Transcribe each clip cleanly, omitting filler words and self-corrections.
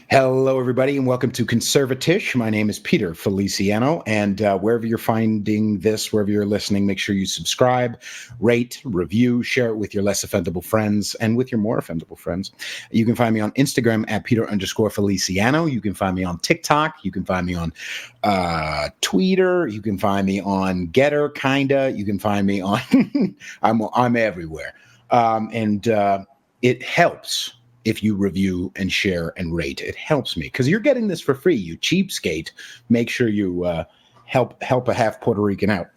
Hello, everybody, and welcome to Conservatish. My name is Peter Feliciano, and wherever you're finding this, wherever you're listening, make sure you subscribe, rate, review, share it with your less offendable friends and with your more offendable friends. You can find me on Instagram at Peter_Feliciano. You can find me on TikTok. You can find me on Twitter. You can find me on Getter, kinda. You can find me on I'm everywhere, and it helps if you review and share and rate. It helps me because you're getting this for free, you cheapskate. Make sure you help a half Puerto Rican out.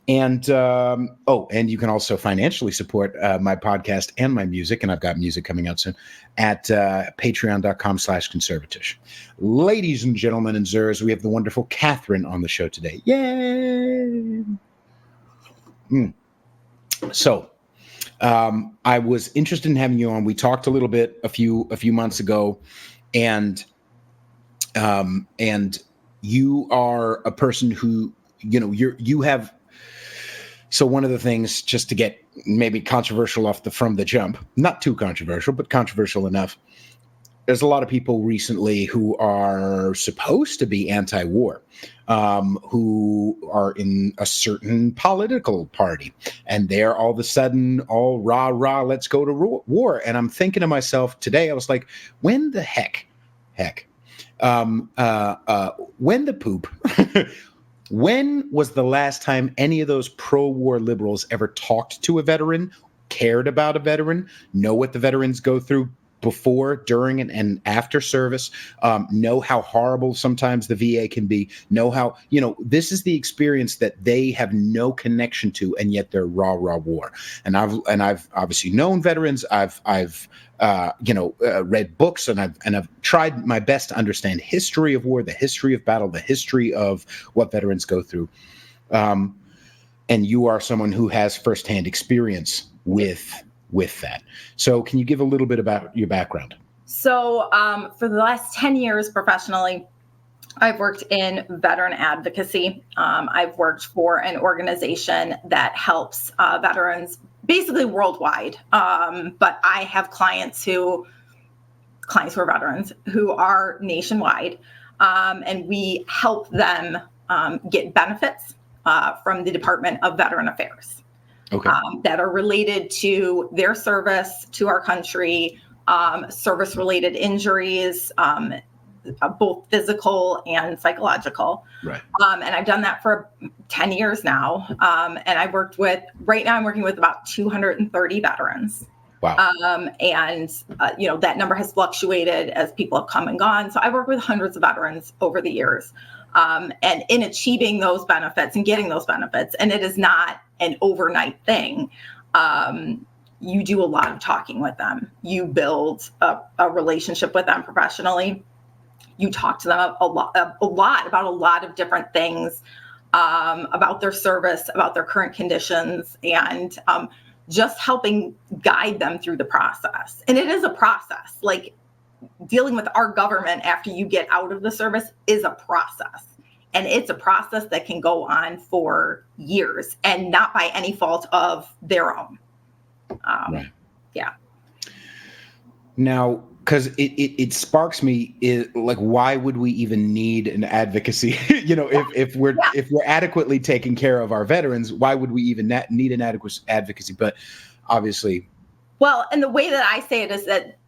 And you can also financially support my podcast and my music, and I've got music coming out soon at patreon.com/conservatish. Ladies and gentlemen and sirs, we have the wonderful Catherine on the show today. Yay! So, I was interested in having you on. We talked a little bit a few months ago, and you are a person who, you have. So one of the things, just to get maybe controversial from the jump, not too controversial, but controversial enough. There's a lot of people recently who are supposed to be anti-war, who are in a certain political party, and they're all of a sudden all rah, let's go to war. And I'm thinking to myself today, I was like, when the heck, when the poop, when was the last time any of those pro-war liberals ever talked to a veteran, cared about a veteran, know what the veterans go through before, during, and after service, know how horrible sometimes the VA can be, know how, this is the experience that they have no connection to, and yet they're raw war. And I've obviously known veterans. I've read books, and I've tried my best to understand history of war, the history of battle, the history of what veterans go through. And you are someone who has firsthand experience with that. So can you give a little bit about your background? So for the last 10 years professionally, I've worked in veteran advocacy. I've worked for an organization that helps veterans basically worldwide. But I have clients who are veterans who are nationwide. And we help them get benefits from the Department of Veteran Affairs. Okay. That are related to their service to our country, service-related injuries, both physical and psychological. Right. And I've done that for 10 years now. And right now I'm working with about 230 veterans. Wow. That number has fluctuated as people have come and gone. So I've worked with hundreds of veterans over the years. And in achieving those benefits and getting those benefits, and it is not an overnight thing, you do a lot of talking with them. You build a relationship with them professionally. You talk to them a lot about a lot of different things, about their service, about their current conditions, and just helping guide them through the process. And it is a process. Like, dealing with our government after you get out of the service is a process. And it's a process that can go on for years and not by any fault of their own. Right. Yeah. Now, because it sparks me, why would we even need an advocacy? If we're adequately taking care of our veterans, why would we even need an adequate advocacy? But obviously. Well, and the way that I say it is that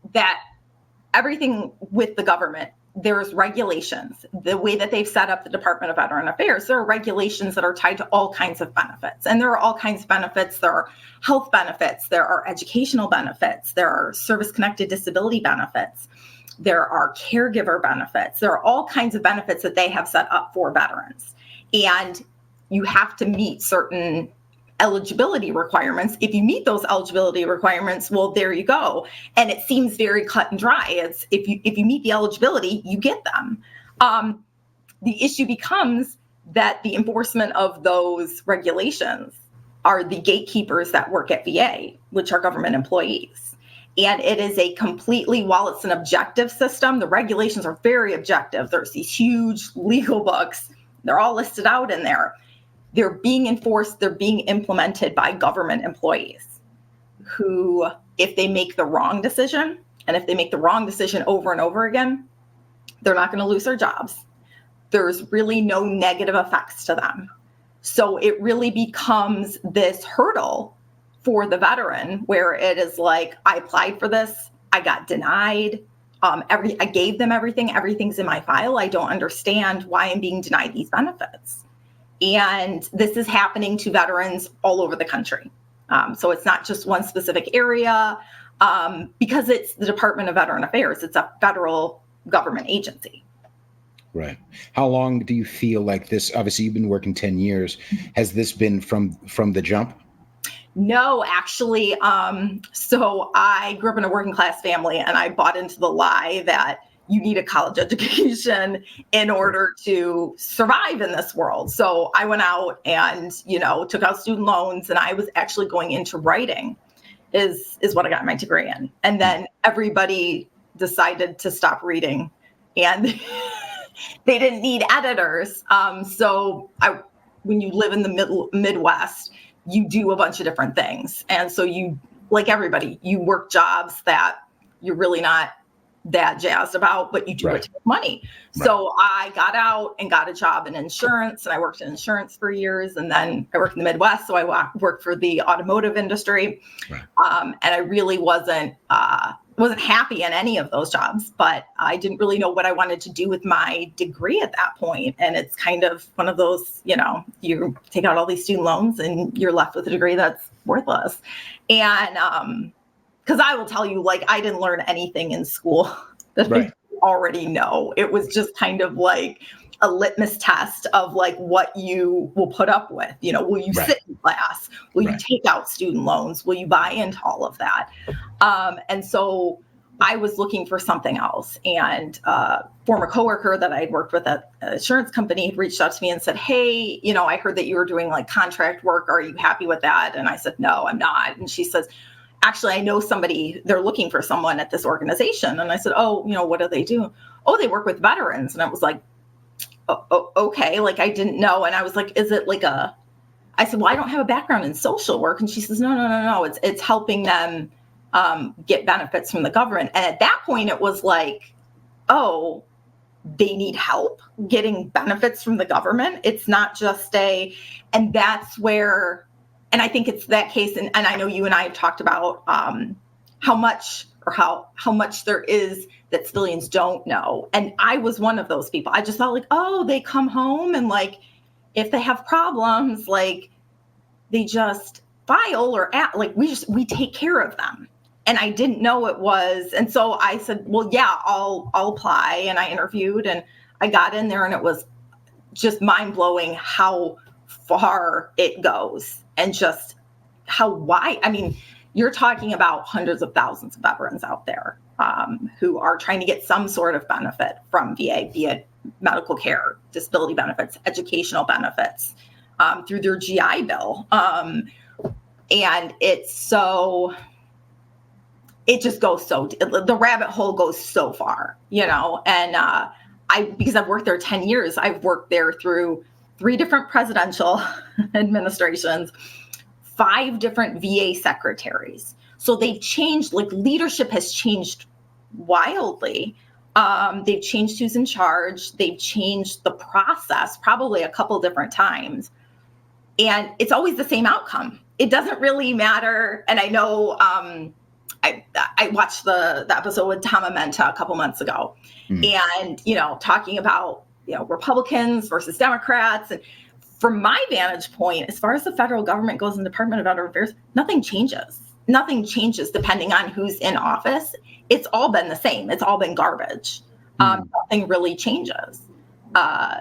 everything with the government, there's regulations. The way that they've set up the Department of Veteran Affairs, there are regulations that are tied to all kinds of benefits. And there are all kinds of benefits. There are health benefits. There are educational benefits. There are service-connected disability benefits. There are caregiver benefits. There are all kinds of benefits that they have set up for veterans. And you have to meet certain eligibility requirements. If you meet those eligibility requirements, well, there you go. And it seems very cut and dry. It's if you meet the eligibility, you get them. The issue becomes that the enforcement of those regulations are the gatekeepers that work at VA, which are government employees. And it is while it's an objective system, the regulations are very objective. There's these huge legal books. They're all listed out in there. They're being enforced, they're being implemented by government employees who, if they make the wrong decision, And if they make the wrong decision over and over again, they're not going to lose their jobs. There's really no negative effects to them. So it really becomes this hurdle for the veteran where it is like, I applied for this, I got denied. I gave them everything. Everything's in my file. I don't understand why I'm being denied these benefits. And this is happening to veterans all over the country. So it's not just one specific area because it's the Department of Veteran Affairs. It's a federal government agency. Right. How long do you feel like this? Obviously, you've been working 10 years. Has this been from the jump? No, actually. So I grew up in a working class family, and I bought into the lie that you need a college education in order to survive in this world. So I went out and, took out student loans, and I was actually going into writing is what I got my degree in. And then everybody decided to stop reading, and they didn't need editors. When you live in the Midwest, you do a bunch of different things. And so you, like everybody, you work jobs that you're really not that jazzed about, but you do it to make money. Right. So I got out and got a job in insurance, and I worked in insurance for years. And then I worked in the Midwest. So I worked for the automotive industry. Right. And I really wasn't happy in any of those jobs, but I didn't really know what I wanted to do with my degree at that point. And it's kind of one of those, you take out all these student loans and you're left with a degree that's worthless. And because I will tell you, I didn't learn anything in school that I already know. It was just kind of like a litmus test of what you will put up with. Will you sit in class? Will you take out student loans? Will you buy into all of that? And so I was looking for something else. And a former coworker that I had worked with at an insurance company had reached out to me and said, hey, I heard that you were doing contract work. Are you happy with that? And I said, no, I'm not. And she says, actually, I know somebody, they're looking for someone at this organization. And I said, oh, what do they do? Oh, they work with veterans. And I was like, oh, okay. I didn't know. And I was like, is it I said, well, I don't have a background in social work. And she says, no. It's helping them get benefits from the government. And at that point, it was like, oh, they need help getting benefits from the government. It's not just and that's where, and I think it's that case. And I know you and I have talked about how much there is that civilians don't know. And I was one of those people. I just thought oh, they come home and if they have problems, they just file or we take care of them. And I didn't know it was. And so I said, well, yeah, I'll apply. And I interviewed and I got in there, and it was just mind blowing how far it goes and just how wide. I mean, you're talking about hundreds of thousands of veterans out there who are trying to get some sort of benefit from VA, be it medical care, disability benefits, educational benefits, through their GI Bill. And it just goes the rabbit hole goes so far, and because I've worked there 10 years, I've worked there through 3 different presidential administrations, 5 different VA secretaries. So they've changed, leadership has changed wildly. They've changed who's in charge. They've changed the process probably a couple different times. And it's always the same outcome. It doesn't really matter. And I know I watched the episode with Tom Amenta a couple months ago, and, talking about, Republicans versus Democrats. And from my vantage point, as far as the federal government goes in the Department of Veterans Affairs, nothing changes. Nothing changes depending on who's in office. It's all been the same. It's all been garbage. Nothing really changes.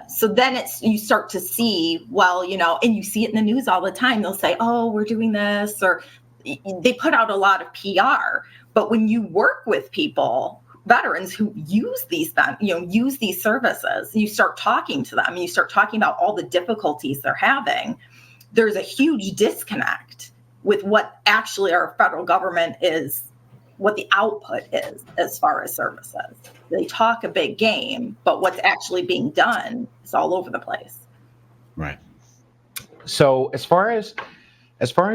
So then you start to see, and you see it in the news all the time. They'll say, oh, we're doing this, or they put out a lot of PR. But when you work with people, veterans who use these services, you start talking to them, you start talking about all the difficulties they're having. There's a huge disconnect with what actually our federal government is, what the output is as far as services. They talk a big game, but what's actually being done is all over the place. Right. So as far as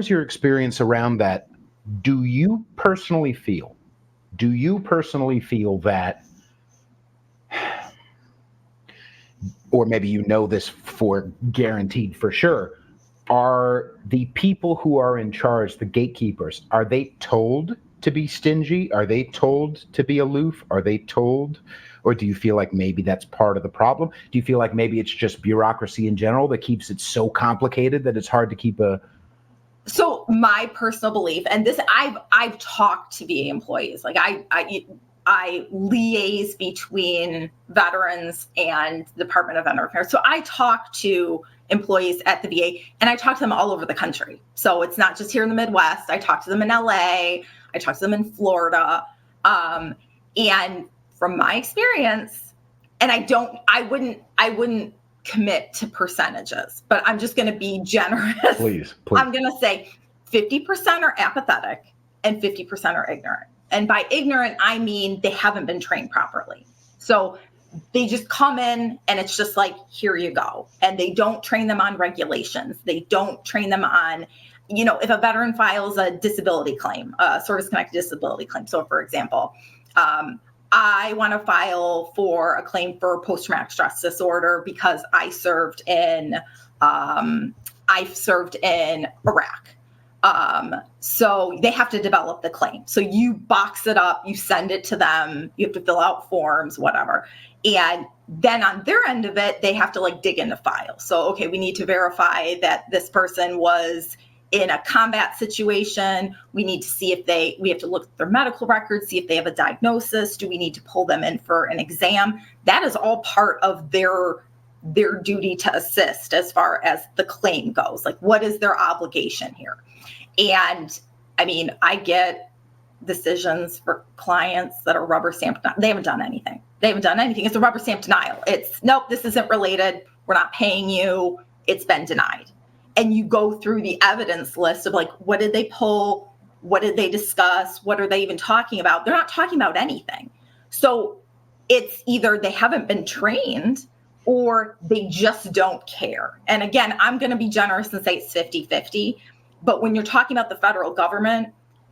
your experience around that, do you personally feel do you personally feel that, or maybe you know this for guaranteed for sure, are the people who are in charge, the gatekeepers, are they told to be stingy? Are they told to be aloof? Are they told, or do you feel like maybe that's part of the problem? Do you feel like maybe it's just bureaucracy in general that keeps it so complicated that it's hard to keep a... So my personal belief, and this, I've talked to VA employees, like I liaise between veterans and the Department of Veterans Affairs. So I talk to employees at the VA, and I talk to them all over the country. So it's not just here in the Midwest. I talk to them in LA. I talk to them in Florida. And from my experience, and I wouldn't commit to percentages, but I'm just going to be generous. Please. I'm going to say 50% are apathetic and 50% are ignorant. And by ignorant, I mean they haven't been trained properly. So they just come in and it's just like, here you go. And they don't train them on regulations. They don't train them on, if a veteran files a disability claim, a service-connected disability claim. So for example, I want to file for a claim for post-traumatic stress disorder because I served in Iraq. So they have to develop the claim. So you box it up, you send it to them, you have to fill out forms, whatever. And then on their end of it, they have to dig into files. So, okay, we need to verify that this person was in a combat situation. We need to see we have to look at their medical records, see if they have a diagnosis. Do we need to pull them in for an exam? That is all part of their duty to assist as far as the claim goes. Like, what is their obligation here? And I mean, I get decisions for clients that are rubber stamped. They haven't done anything. It's a rubber stamp denial. It's, nope, this isn't related. We're not paying you. It's been denied. And you go through the evidence list of what did they pull? What did they discuss? What are they even talking about? They're not talking about anything. So it's either they haven't been trained or they just don't care. And again, I'm going to be generous and say it's 50-50. But when you're talking about the federal government,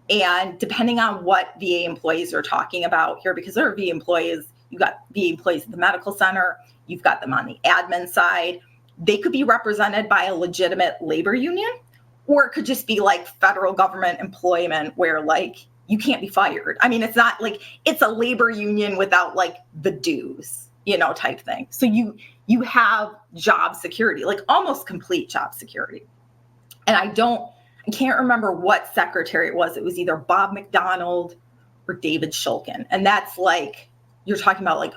and depending on what VA employees are talking about here, because there are VA employees, you've got VA employees at the medical center, you've got them on the admin side. They could be represented by a legitimate labor union, or it could just be federal government employment where you can't be fired. I mean, it's not it's a labor union without the dues, type thing. So you have job security, almost complete job security. And I can't remember what secretary it was. It was either Bob McDonald or David Shulkin. And that's you're talking about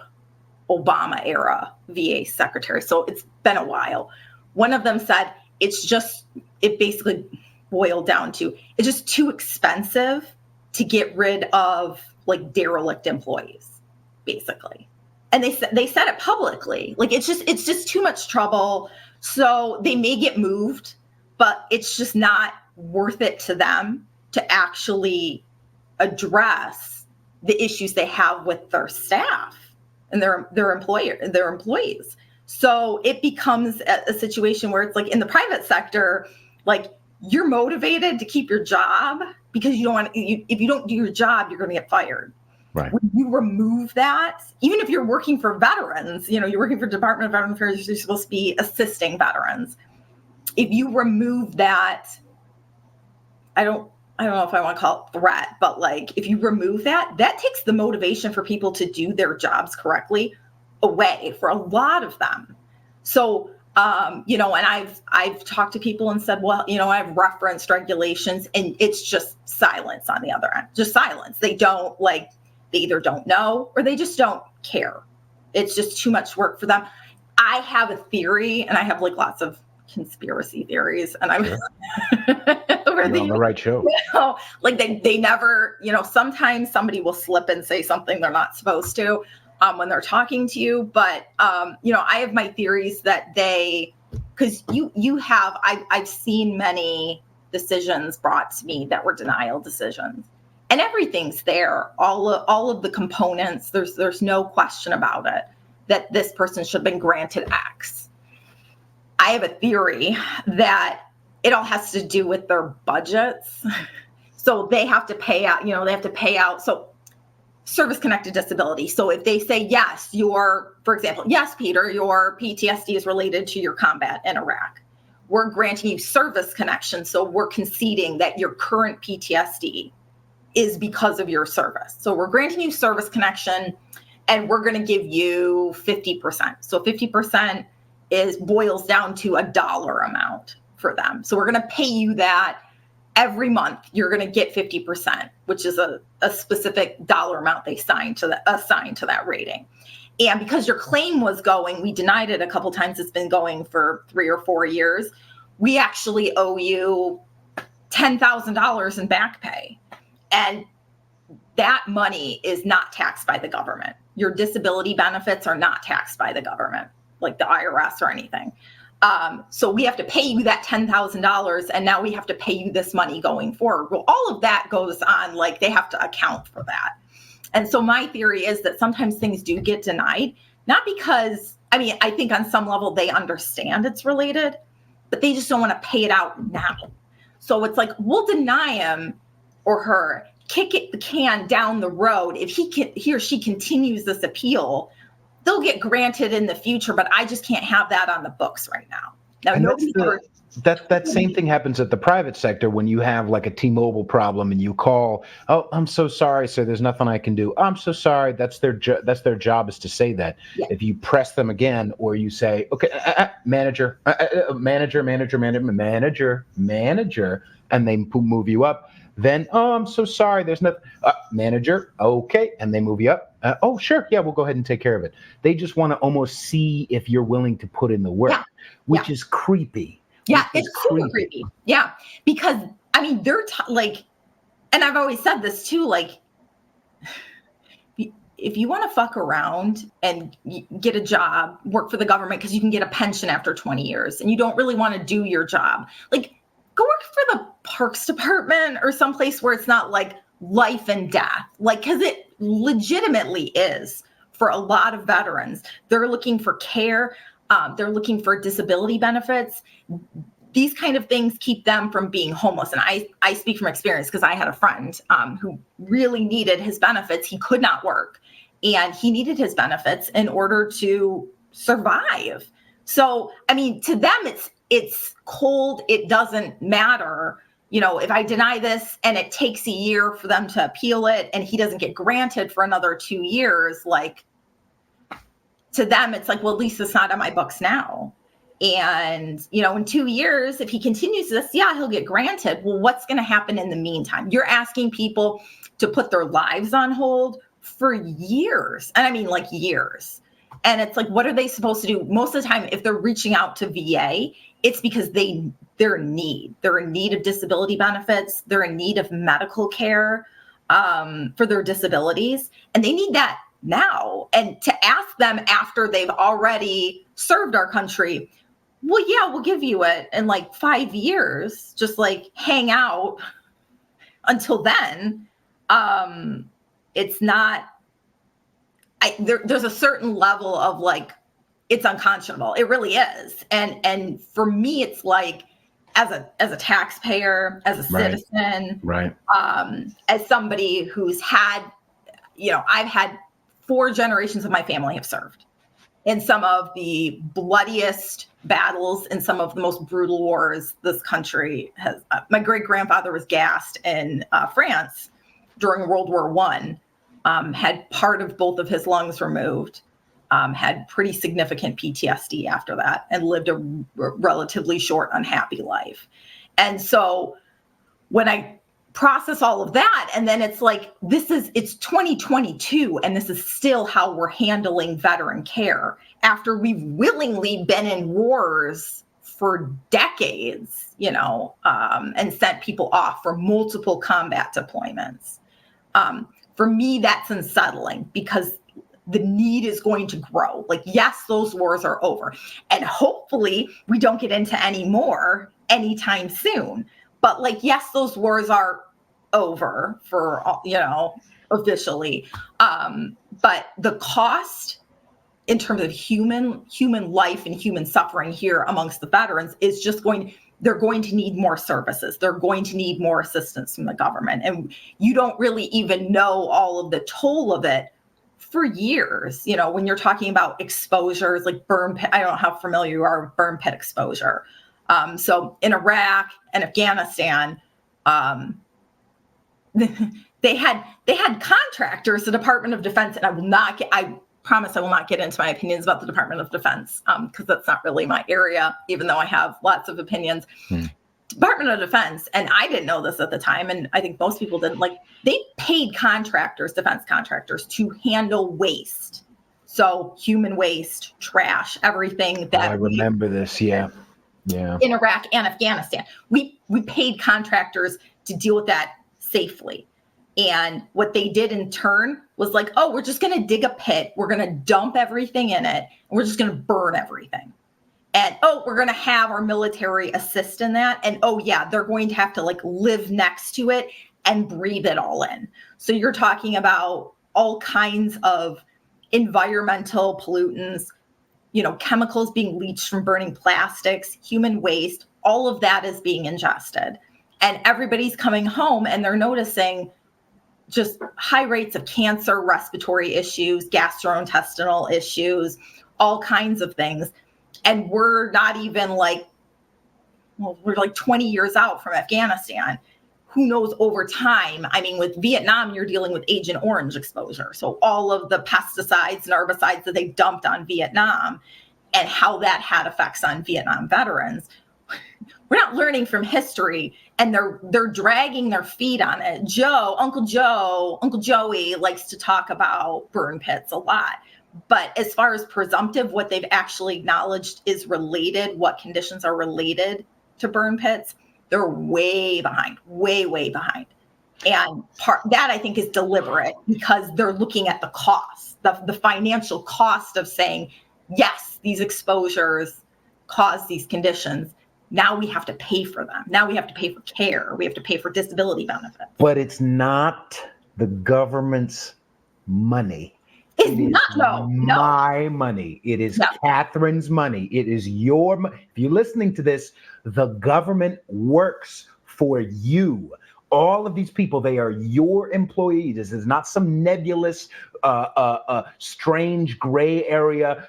Obama era VA secretary. So it's been a while. One of them said, it basically boiled down to, it's just too expensive to get rid of derelict employees, basically. And they said it publicly. It's just too much trouble. So they may get moved, but it's just not worth it to them to actually address the issues they have with their staff and their employees. So it becomes a situation where it's in the private sector, you're motivated to keep your job because if you don't do your job, you're going to get fired. Right. When you remove that, even if you're working for veterans, you're working for Department of Veterans Affairs, you're supposed to be assisting veterans. If you remove that, I don't know if I want to call it threat, but if you remove that takes the motivation for people to do their jobs correctly away for a lot of them. So, and I've talked to people and said, well, I've referenced regulations and it's just silence on the other end, just silence. They don't they either don't know or they just don't care. It's just too much work for them. I have a theory, and I have lots of conspiracy theories, and I'm sure. You're on the right show. They never, sometimes somebody will slip and say something they're not supposed to when they're talking to you. But, I have my theories that because I've seen many decisions brought to me that were denial decisions, and everything's there. All of the components, there's no question about it, that this person should have been granted X. I have a theory that it all has to do with their budgets. So they have to pay out, So service-connected disability. So if they say, yes, for example, yes, Peter, your PTSD is related to your combat in Iraq, we're granting you service connection. So we're conceding that your current PTSD is because of your service. So we're granting you service connection, and we're going to give you 50%. So 50% boils down to a dollar amount for them. So we're going to pay you that every month. You're going to get 50%, which is a specific dollar amount they assigned to that rating. And because your claim was going, we denied it a couple times. It's been going for 3 or 4 years. We actually owe you $10,000 in back pay. And that money is not taxed by the government. Your disability benefits are not taxed by the government, like the IRS or anything. So we have to pay you that $10,000, and now we have to pay you this money going forward. Well, all of that goes on, like they have to account for that. And so my theory is that sometimes things do get denied, not because, I think on some level they understand it's related, but they just don't want to pay it out now. So it's like, we'll deny him or her, kick the can down the road. If he or she continues this appeal, they'll get granted in the future, but I just can't have that on the books right now. That same thing happens at the private sector when you have like a T-Mobile problem and you call, oh, I'm so sorry, sir, there's nothing I can do. I'm so sorry. That's their job, is to say that. Yeah. If you press them again, or you say, okay, manager, and they move you up, then, oh, I'm so sorry, there's nothing, manager, okay, and they move you up. Oh, sure, yeah, we'll go ahead and take care of it. They just want to almost see if you're willing to put in the work, which is creepy. Yeah, it's super creepy. Yeah, because they're and I've always said this too, like, if you want to fuck around and get a job, work for the government because you can get a pension after 20 years, and you don't really want to do your job, like, go work for the Parks Department or someplace where it's not like life and death, like, because it legitimately is for a lot of veterans. They're looking for care. They're looking for disability benefits. These kind of things keep them from being homeless. And I speak from experience because I had a friend who really needed his benefits. He could not work, and he needed his benefits in order to survive. So, to them, it's cold. It doesn't matter. If I deny this and it takes a year for them to appeal it and he doesn't get granted for another 2 years, like, to them, it's like, well, at least it's not on my books now. And, in 2 years, if he continues this, he'll get granted. Well, what's going to happen in the meantime? You're asking people to put their lives on hold for years. And like years. And it's like, what are they supposed to do? Most of the time, if they're reaching out to VA, it's because they're in need. They're in need of disability benefits. They're in need of medical care for their disabilities. And they need that now. And to ask them after they've already served our country, well, yeah, we'll give you it in like 5 years, just like hang out until then. It's not, there's a certain level of like, it's unconscionable. It really is. And for me, it's like, as a taxpayer, as a citizen, right. As somebody who's had, I've had 4 generations of my family have served in some of the bloodiest battles, in some of the most brutal wars this country has. My great grandfather was gassed in France during World War I, had part of both of his lungs removed, had pretty significant PTSD after that, and lived a relatively short, unhappy life. And so when I process all of that, and then it's like, it's 2022, and this is still how we're handling veteran care after we've willingly been in wars for decades, and sent people off for multiple combat deployments. For me, that's unsettling, because the need is going to grow. Like, yes, those wars are over, and hopefully we don't get into any more anytime soon. But like, yes, those wars are over for, officially. But the cost in terms of human life and human suffering here amongst the veterans is just going, they're going to need more services. They're going to need more assistance from the government. And you don't really even know all of the toll of it for years. You know, when you're talking about exposures like burn pit, I don't know how familiar you are with burn pit exposure. So in Iraq and Afghanistan, they had contractors, the Department of Defense, and I promise I will not get into my opinions about the Department of Defense, because that's not really my area, even though I have lots of opinions. Department of Defense, and I didn't know this at the time, and I think most people didn't, like, they paid contractors, defense contractors, to handle waste. So human waste, trash, everything that I remember this, yeah. In Iraq and Afghanistan. We paid contractors to deal with that safely. And what they did in turn was like, oh, we're just going to dig a pit. We're going to dump everything in it. And we're just going to burn everything. And, oh, we're going to have our military assist in that. And, oh, yeah, they're going to have to like live next to it and breathe it all in. So you're talking about all kinds of environmental pollutants, you know, chemicals being leached from burning plastics, human waste, all of that is being ingested. And everybody's coming home and they're noticing just high rates of cancer, respiratory issues, gastrointestinal issues, all kinds of things. And we're not even like, well, we're like 20 years out from Afghanistan. Who knows over time? I mean, with Vietnam, you're dealing with Agent Orange exposure. So all of the pesticides and herbicides that they dumped on Vietnam and how that had effects on Vietnam veterans. We're not learning from history, and they're dragging their feet on it. Uncle Joey likes to talk about burn pits a lot. But as far as presumptive, what they've actually acknowledged is related, what conditions are related to burn pits, they're way behind, way behind. And that I think is deliberate because they're looking at the cost, the financial cost of saying, yes, these exposures cause these conditions. Now we have to pay for them. Now we have to pay for care. We have to pay for disability benefits. But it's not the government's money. It's not, my money. It is Catherine's money. It is your money. If you're listening to this, the government works for you. All of these people, they are your employees. This is not some nebulous, strange gray area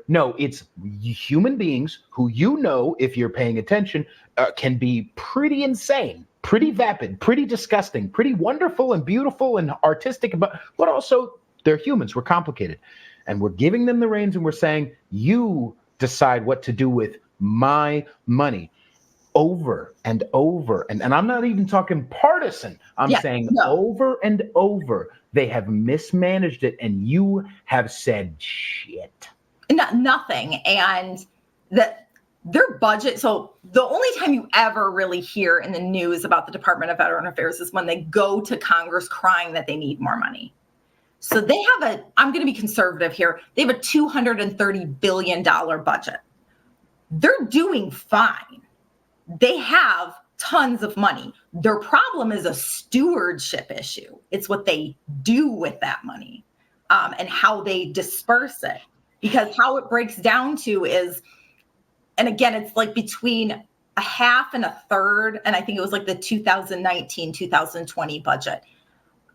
No, it's human beings who, you know, if you're paying attention, can be pretty insane, pretty vapid, pretty disgusting, pretty wonderful and beautiful and artistic, but also they're humans. We're complicated. And we're giving them the reins and we're saying, you decide what to do with my money. Over and over. And I'm not even talking partisan. I'm saying over and over. They have mismanaged it and you have said shit. Nothing. And their budget. So the only time you ever really hear in the news about the Department of Veteran Affairs is when they go to Congress crying that they need more money. So they have I'm going to be conservative here. They have a $230 billion budget. They're doing fine. They have tons of money. Their problem is a stewardship issue. It's what they do with that money and how they disperse it. Because how it breaks down to is, and again, it's like between a half and a third, and I think it was like the 2019-2020 budget.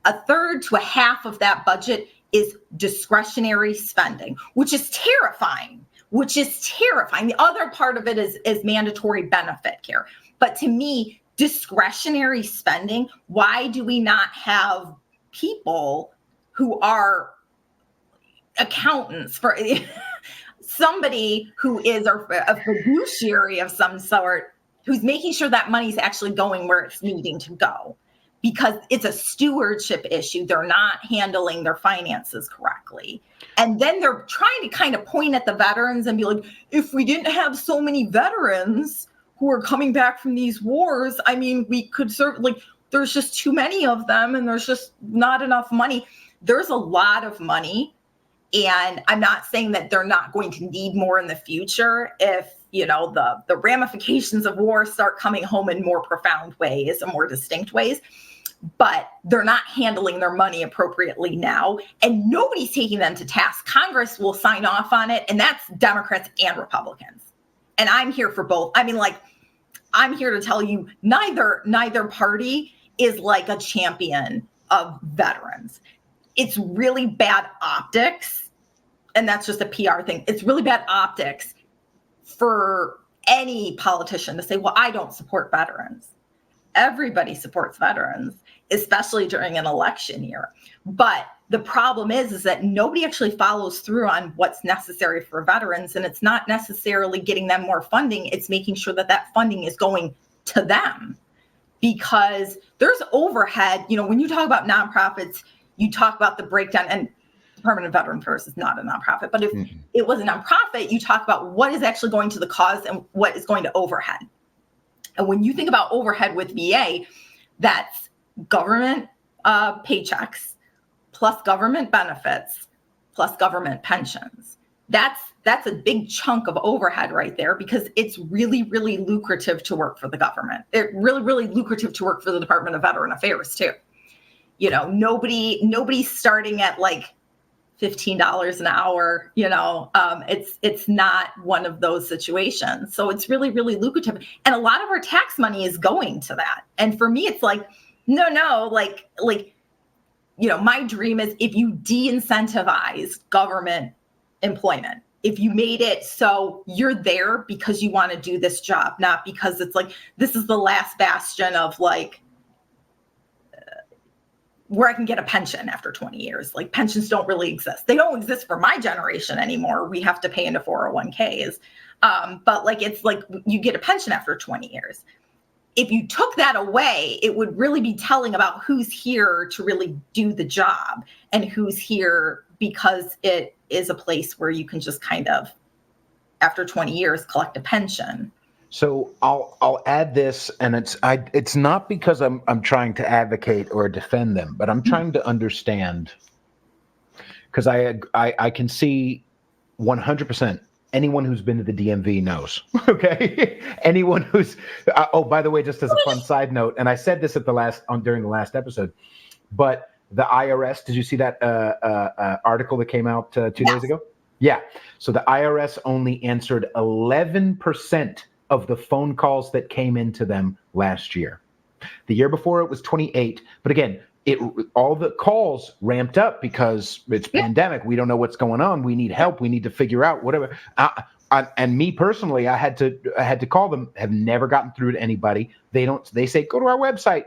A third to a half of that budget is discretionary spending, which is terrifying. The other part of it is mandatory benefit care. But to me, discretionary spending, why do we not have people who are accountants for somebody who is a fiduciary of some sort, who's making sure that money's actually going where it's needing to go? Because it's a stewardship issue. They're not handling their finances correctly. And then they're trying to kind of point at the veterans and be like, if we didn't have so many veterans who are coming back from these wars, I mean, we could serve, like, there's just too many of them and there's just not enough money. There's a lot of money. And I'm not saying that they're not going to need more in the future if, you know, the ramifications of war start coming home in more profound ways and more distinct ways. But they're not handling their money appropriately now, and nobody's taking them to task. Congress will sign off on it, and that's Democrats and Republicans. And I'm here for both. I mean, like, I'm here to tell you neither party is like a champion of veterans. It's really bad optics, and that's just a PR thing. It's really bad optics for any politician to say, well, I don't support veterans. Everybody supports veterans, especially during an election year. But the problem is that nobody actually follows through on what's necessary for veterans. And it's not necessarily getting them more funding. It's making sure that that funding is going to them, because there's overhead. You know, when you talk about nonprofits, you talk about the breakdown, and Department of Veteran Affairs is not a nonprofit, but if it was a nonprofit, you talk about what is actually going to the cause and what is going to overhead. And when you think about overhead with VA, that's government paychecks plus government benefits plus government pensions. That's a big chunk of overhead right there, because it's really, really lucrative to work for the government. It's really, really lucrative to work for the Department of Veteran Affairs too. You know, nobody's starting at like $15 an hour, you know, it's not one of those situations. So it's really, really lucrative. And a lot of our tax money is going to that. And for me, it's like, no, like, you know, my dream is if you de-incentivize government employment, if you made it so you're there because you want to do this job, not because it's like, this is the last bastion of like, where I can get a pension after 20 years. Like, pensions don't really exist. They don't exist for my generation anymore. We have to pay into 401ks. But like, it's like you get a pension after 20 years. If you took that away, it would really be telling about who's here to really do the job and who's here because it is a place where you can just kind of, after 20 years, collect a pension. So I'll add this, and it's not because I'm trying to advocate or defend them, but I'm trying to understand, because I can see 100%. Anyone who's been to the DMV knows. Okay, anyone who's oh, by the way, just as a fun side note, and I said this at during the last episode, but the IRS. Did you see that article that came out 2 days ago? Yeah. So the IRS only answered 11% of the phone calls that came into them last year. The year before it was 28. But again, all the calls ramped up because it's pandemic. We don't know what's going on. We need help. We need to figure out whatever. And me personally, I had to call them. Have never gotten through to anybody. They say, go to our website.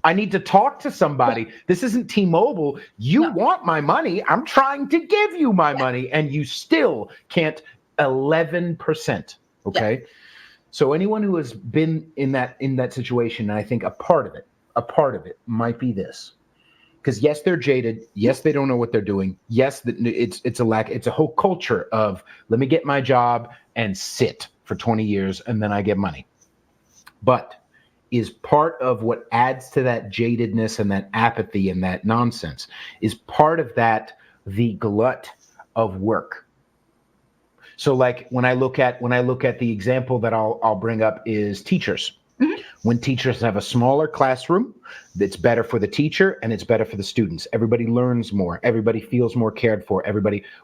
I need to talk to somebody. This isn't T-Mobile. You want my money. I'm trying to give you my money, and you still can't. 11%. Okay. Yeah. So anyone who has been in that situation, and I think a part of it might be this, because yes, they're jaded. Yes, they don't know what they're doing. Yes, it's a lack. It's a whole culture of, let me get my job and sit for 20 years and then I get money. But is part of what adds to that jadedness and that apathy and that nonsense, is part of that the glut of work. So like when I look at the example that I'll bring up is teachers. Mm-hmm. When teachers have a smaller classroom, it's better for the teacher and it's better for the students. Everybody learns more. Everybody feels more cared for.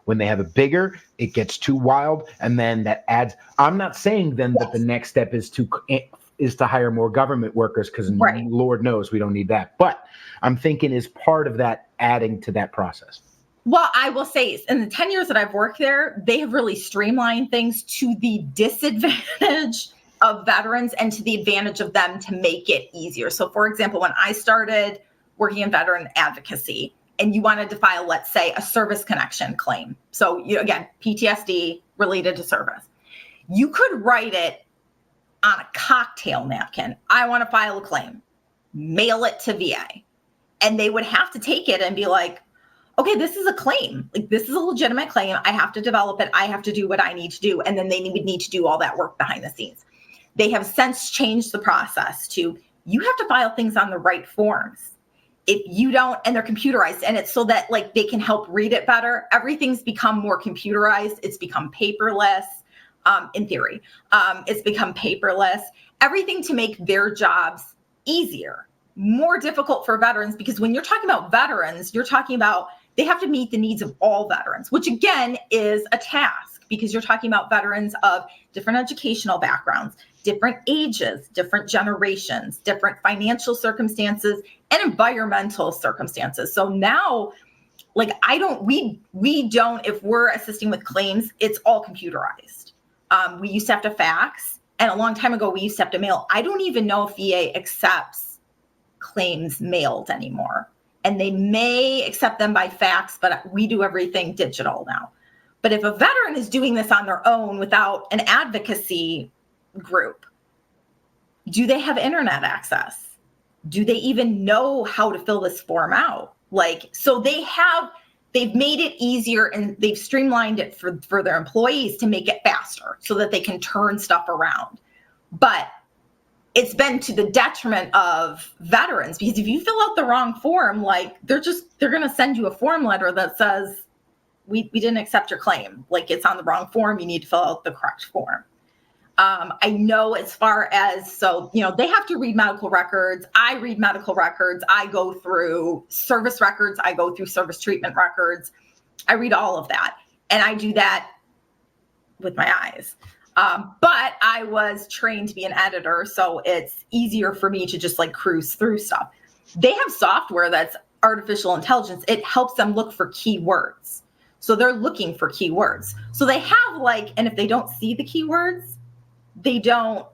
When they have a bigger, it gets too wild, and then that adds. I'm not saying then that the next step is to hire more government workers, because Lord knows we don't need that. But I'm thinking is part of that adding to that process. Well, I will say, in the 10 years that I've worked there, they have really streamlined things to the disadvantage of veterans and to the advantage of them to make it easier. So, for example, when I started working in veteran advocacy and you wanted to file, let's say, a service connection claim. So, again, PTSD related to service. You could write it on a cocktail napkin. I want to file a claim. Mail it to VA. And they would have to take it and be like, okay, this is a claim. Like, this is a legitimate claim. I have to develop it. I have to do what I need to do. And then they would need to do all that work behind the scenes. They have since changed the process to, you have to file things on the right forms. If you don't, and they're computerized, and it's so that like they can help read it better. Everything's become more computerized. It's become paperless, in theory. It's become paperless. Everything to make their jobs easier, more difficult for veterans, because when you're talking about veterans, you're talking about they have to meet the needs of all veterans, which again is a task. because you're talking about veterans of different educational backgrounds, different ages, different generations, different financial circumstances, and environmental circumstances. So now, like, we don't, if we're assisting with claims, it's all computerized. We used to have to fax, and a long time ago, we used to have to mail. I don't even know if VA accepts claims mailed anymore. And they may accept them by fax, but we do everything digital now. But if a veteran is doing this on their own without an advocacy group, do they have internet access? Do they even know how to fill this form out? Like, so they've made it easier, and they've streamlined it for their employees to make it faster so that they can turn stuff around. But it's been to the detriment of veterans, because if you fill out the wrong form, like, they're going to send you a form letter that says, we didn't accept your claim. Like, it's on the wrong form. You need to fill out the correct form. I know as far as, so, you know, they have to read medical records. I read medical records. I go through service records. I go through service treatment records. I read all of that. And I do that with my eyes. But I was trained to be an editor, so it's easier for me to just like cruise through stuff. They have software that's artificial intelligence. It helps them look for keywords. So they're looking for keywords. So they have like, and if they don't see the keywords, they don't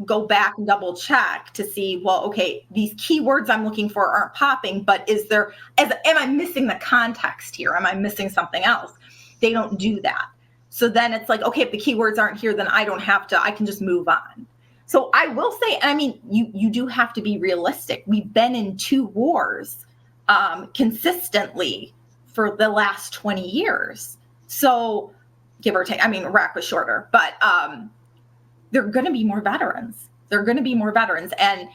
go back and double check to see, well, okay, these keywords I'm looking for aren't popping, but am I missing the context here? Am I missing something else? They don't do that. So then it's like, okay, if the keywords aren't here, then I can just move on. So I will say, and I mean, you do have to be realistic. We've been in 2 wars consistently for the last 20 years. So give or take, I mean, Iraq was shorter, but there are going to be more veterans. There are going to be more veterans. And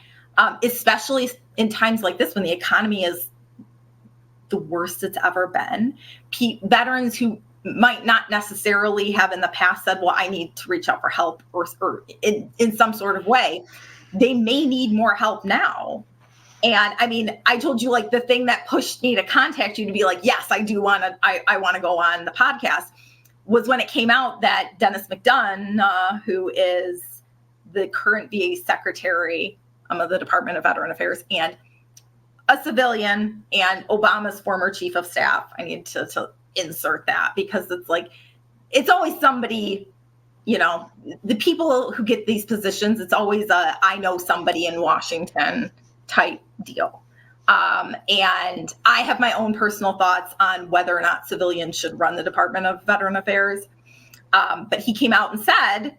especially in times like this, when the economy is the worst it's ever been, veterans who might not necessarily have in the past said, well, I need to reach out for help or in some sort of way, they may need more help now. And I mean, I told you, like, the thing that pushed me to contact you to be like, yes, I do want to, I want to go on the podcast, was when it came out that Dennis McDunn, who is the current VA secretary of the Department of Veteran Affairs and a civilian and Obama's former chief of staff, I need to insert that, because it's like, it's always somebody, you know, the people who get these positions, it's always a, I know somebody in Washington type deal. And I have my own personal thoughts on whether or not civilians should run the Department of Veteran Affairs. But he came out and said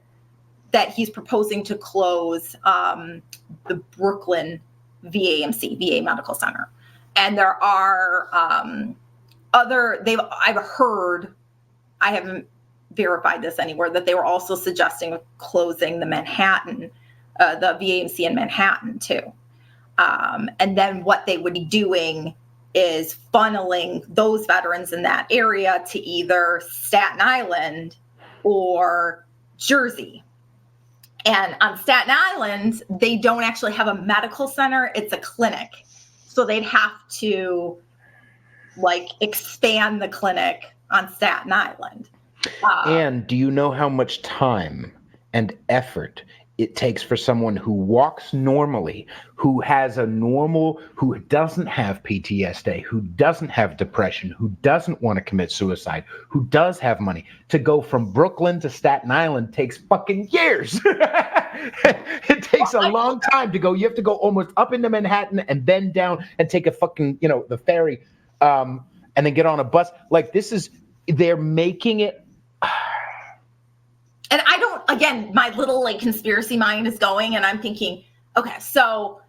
that he's proposing to close the Brooklyn VA Medical Center. And there are I've heard, I haven't verified this anywhere, that they were also suggesting closing the VAMC in Manhattan too. And then what they would be doing is funneling those veterans in that area to either Staten Island or Jersey. And on Staten Island, they don't actually have a medical center, it's a clinic. So they'd have to like expand the clinic on Staten Island. And do you know how much time and effort it takes for someone who walks normally, who doesn't have PTSD, who doesn't have depression, who doesn't want to commit suicide, who does have money, to go from Brooklyn to Staten Island takes fucking years. It takes a long time to go. You have to go almost up into Manhattan and then down and take a fucking, the ferry, and then get on a bus. Like, they're making it. And I don't, again, my little like conspiracy mind is going, and I'm thinking, okay, so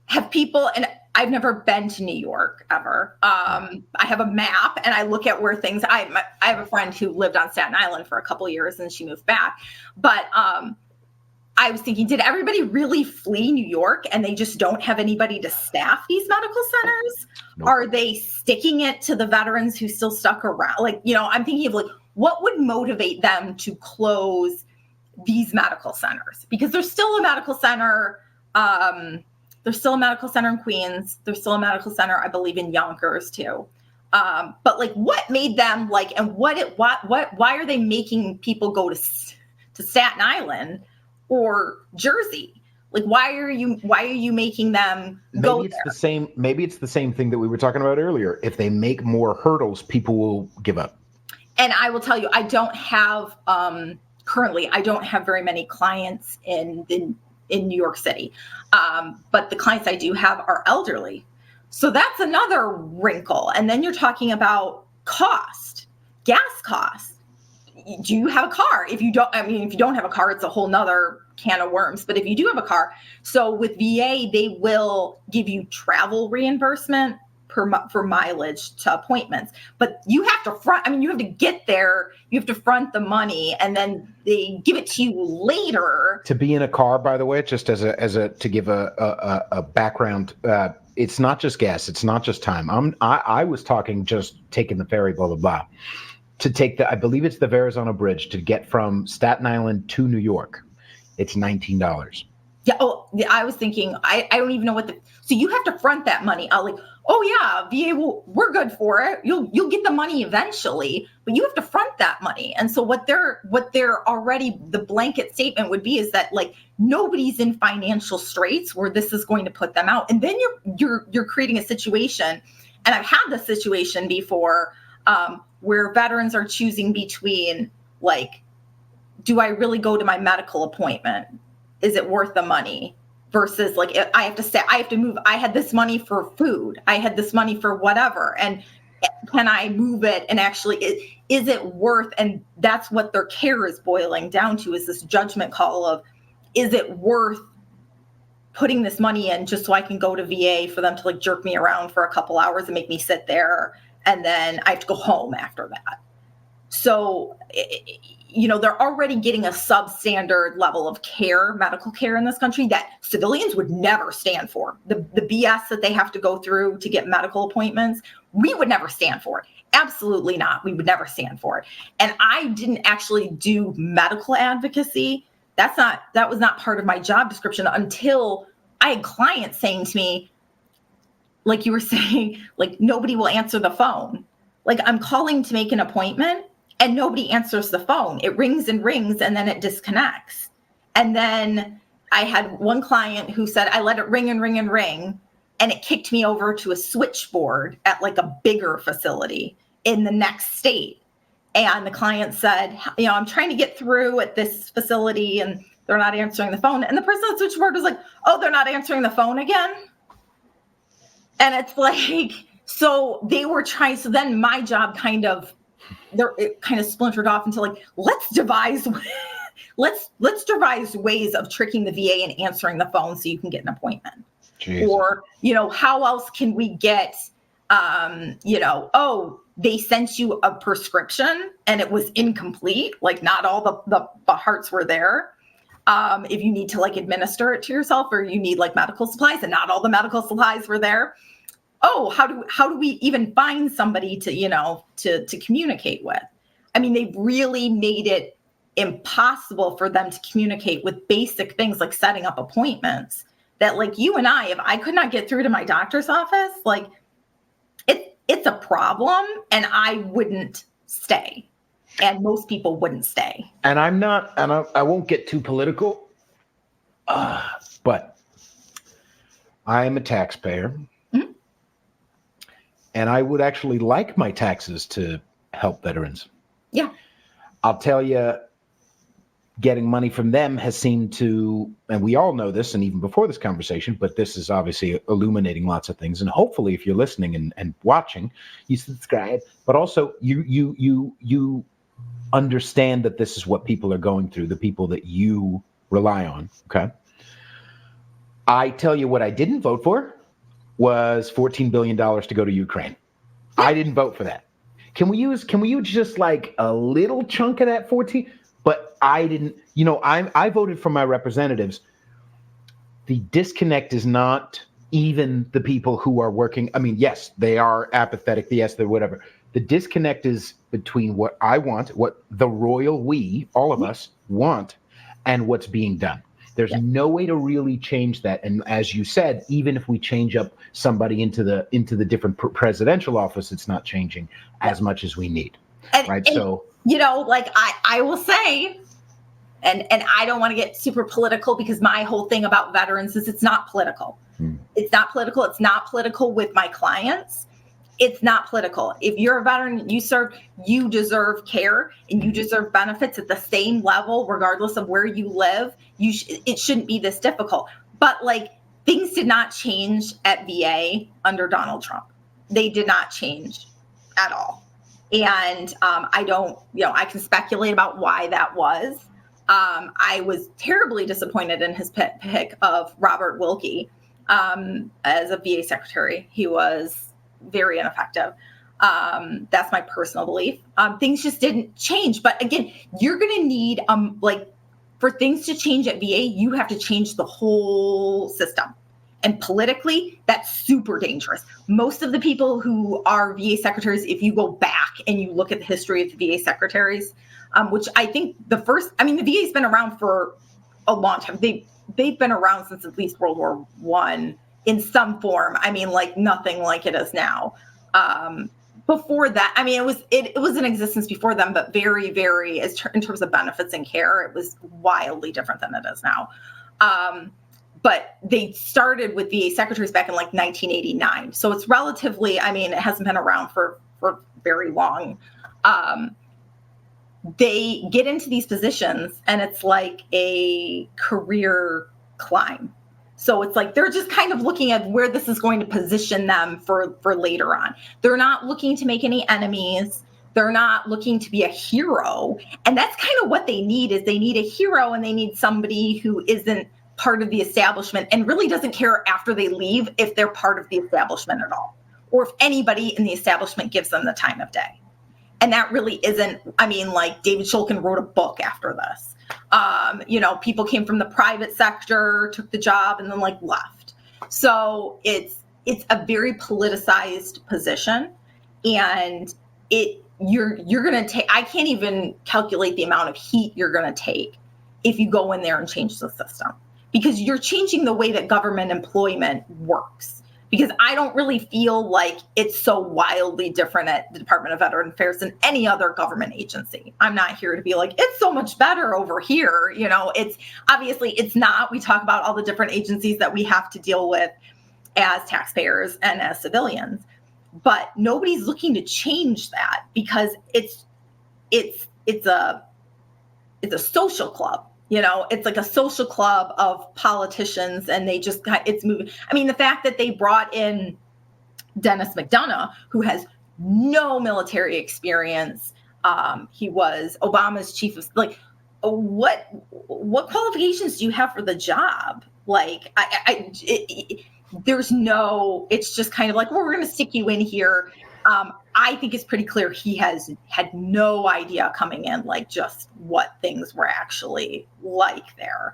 have people, and I've never been to New York ever. I have a map and I look at where things, I have a friend who lived on Staten Island for a couple of years and she moved back. But I was thinking, did everybody really flee New York and they just don't have anybody to staff these medical centers? Nope. Are they sticking it to the veterans who still stuck around? Like, I'm thinking of like, what would motivate them to close these medical centers? Because there's still a medical center. There's still a medical center in Queens. There's still a medical center, I believe, in Yonkers too. But like, what made them like, and why are they making people go to Staten Island or Jersey? Like, why are you making them go Maybe it's there? the same. Maybe it's the same thing that we were talking about earlier. If they make more hurdles, people will give up. And I will tell you, I don't have currently, I don't have very many clients in New York City, but the clients I do have are elderly. So that's another wrinkle. And then you're talking about cost, gas costs. Do you have a car? If you don't, I mean, if you don't have a car, it's a whole nother can of worms. But if you do have a car, so with VA, they will give you travel reimbursement for mileage to appointments. But you have to front, I mean, you have to get there, you have to front the money, and then they give it to you later. To be in a car, by the way, just as a to give a background, it's not just gas, it's not just time. I was talking just taking the ferry, blah blah blah, to take I believe it's the Verrazano Bridge to get from Staten Island to New York. It's $19. Yeah. Oh, yeah, I was thinking, I don't even know so you have to front that money. I'll like, oh yeah, VA we're good for it. You'll get the money eventually, but you have to front that money. And so what they're already, the blanket statement would be is that like nobody's in financial straits where this is going to put them out. And then you're creating a situation, and I've had this situation before, where veterans are choosing between like, do I really go to my medical appointment? Is it worth the money? Versus like, I have to move. I had this money for food. I had this money for whatever. And can I move it? And actually, is it worth? And that's what their care is boiling down to, is this judgment call of, is it worth putting this money in just so I can go to VA for them to like jerk me around for a couple hours and make me sit there, and then I have to go home after that. So, they're already getting a substandard level of care, medical care in this country that civilians would never stand for. The BS that they have to go through to get medical appointments, we would never stand for it. Absolutely not. We would never stand for it. And I didn't actually do medical advocacy. That was not part of my job description until I had clients saying to me, like you were saying, like, nobody will answer the phone. Like, I'm calling to make an appointment and nobody answers the phone. It rings and rings and then it disconnects. And then I had one client who said, I let it ring and ring and ring, and it kicked me over to a switchboard at like a bigger facility in the next state. And the client said, I'm trying to get through at this facility and they're not answering the phone. And the person at the switchboard was like, oh, they're not answering the phone again? And it's like, so they were trying, so then my job it kind of splintered off into like, let's devise ways of tricking the VA and answering the phone so you can get an appointment. Jeez. Or, how else can we get, they sent you a prescription and it was incomplete. Like, not all the parts were there. If you need to like administer it to yourself, or you need like medical supplies and not all the medical supplies were there. Oh, how do we even find somebody to communicate with? I mean, they've really made it impossible for them to communicate with basic things like setting up appointments that, like, you and I, if I could not get through to my doctor's office, like, it's a problem, and I wouldn't stay. And most people wouldn't stay. And I'm not, and I won't get too political, but I am a taxpayer. Mm-hmm. And I would actually like my taxes to help veterans. Yeah. I'll tell you, getting money from them has seemed to, and we all know this, and even before this conversation, but this is obviously illuminating lots of things. And hopefully, if you're listening and watching, you subscribe, but also you understand that this is what people are going through, the people that you rely on. Okay. I tell you what I didn't vote for was $14 billion to go to Ukraine. I didn't vote for that. Can we use just like a little chunk of that 14? But I didn't, I voted for my representatives. The disconnect is not even the people who are working. I mean, yes, they are apathetic. Yes, they're whatever. The disconnect is between what I want, what the royal we, all of us, want, and what's being done. There's no way to really change that. And as you said, even if we change up somebody into the different presidential office, it's not changing as much as we need. Right. So, like I will say, and I don't want to get super political, because my whole thing about veterans is it's not political. It's not political. It's not political with my clients. It's not political. If you're a veteran, you serve, you deserve care and you deserve benefits at the same level, regardless of where you live. It shouldn't be this difficult. But like, things did not change at VA under Donald Trump. They did not change at all. And I can speculate about why that was. I was terribly disappointed in his pick of Robert Wilkie as a VA secretary. He was very ineffective. That's my personal belief. Things just didn't change. But again, you're going to need, for things to change at VA, you have to change the whole system. And politically, that's super dangerous. Most of the people who are VA secretaries, if you go back and you look at the history of the VA secretaries, which I think the VA's been around for a long time. They've been around since at least World War I in some form. I mean, like nothing like it is now. Before that, I mean, it was in existence before them, but very, very, in terms of benefits and care, it was wildly different than it is now. But they started with VA secretaries back in like 1989. So it's relatively, it hasn't been around for very long. They get into these positions and it's like a career climb. So it's like they're just kind of looking at where this is going to position them for later on. They're not looking to make any enemies. They're not looking to be a hero. And that's kind of what they need, is they need a hero, and they need somebody who isn't part of the establishment and really doesn't care after they leave if they're part of the establishment at all, or if anybody in the establishment gives them the time of day. And that really isn't, like David Shulkin wrote a book after this. People came from the private sector, took the job, and then left. So it's a very politicized position, and you're going to take, I can't even calculate the amount of heat you're going to take if you go in there and change the system, because you're changing the way that government employment works. Because I don't really feel like it's so wildly different at the Department of Veterans Affairs than any other government agency. I'm not here to be like, it's so much better over here. It's obviously it's not. We talk about all the different agencies that we have to deal with as taxpayers and as civilians, but nobody's looking to change that, because it's a social club. It's like a social club of politicians, and it's moving. The fact that they brought in Dennis McDonough, who has no military experience. He was Obama's chief of, what qualifications do you have for the job? It's just kind of like, well, we're going to stick you in here. I think it's pretty clear he has had no idea coming in, just what things were actually like there.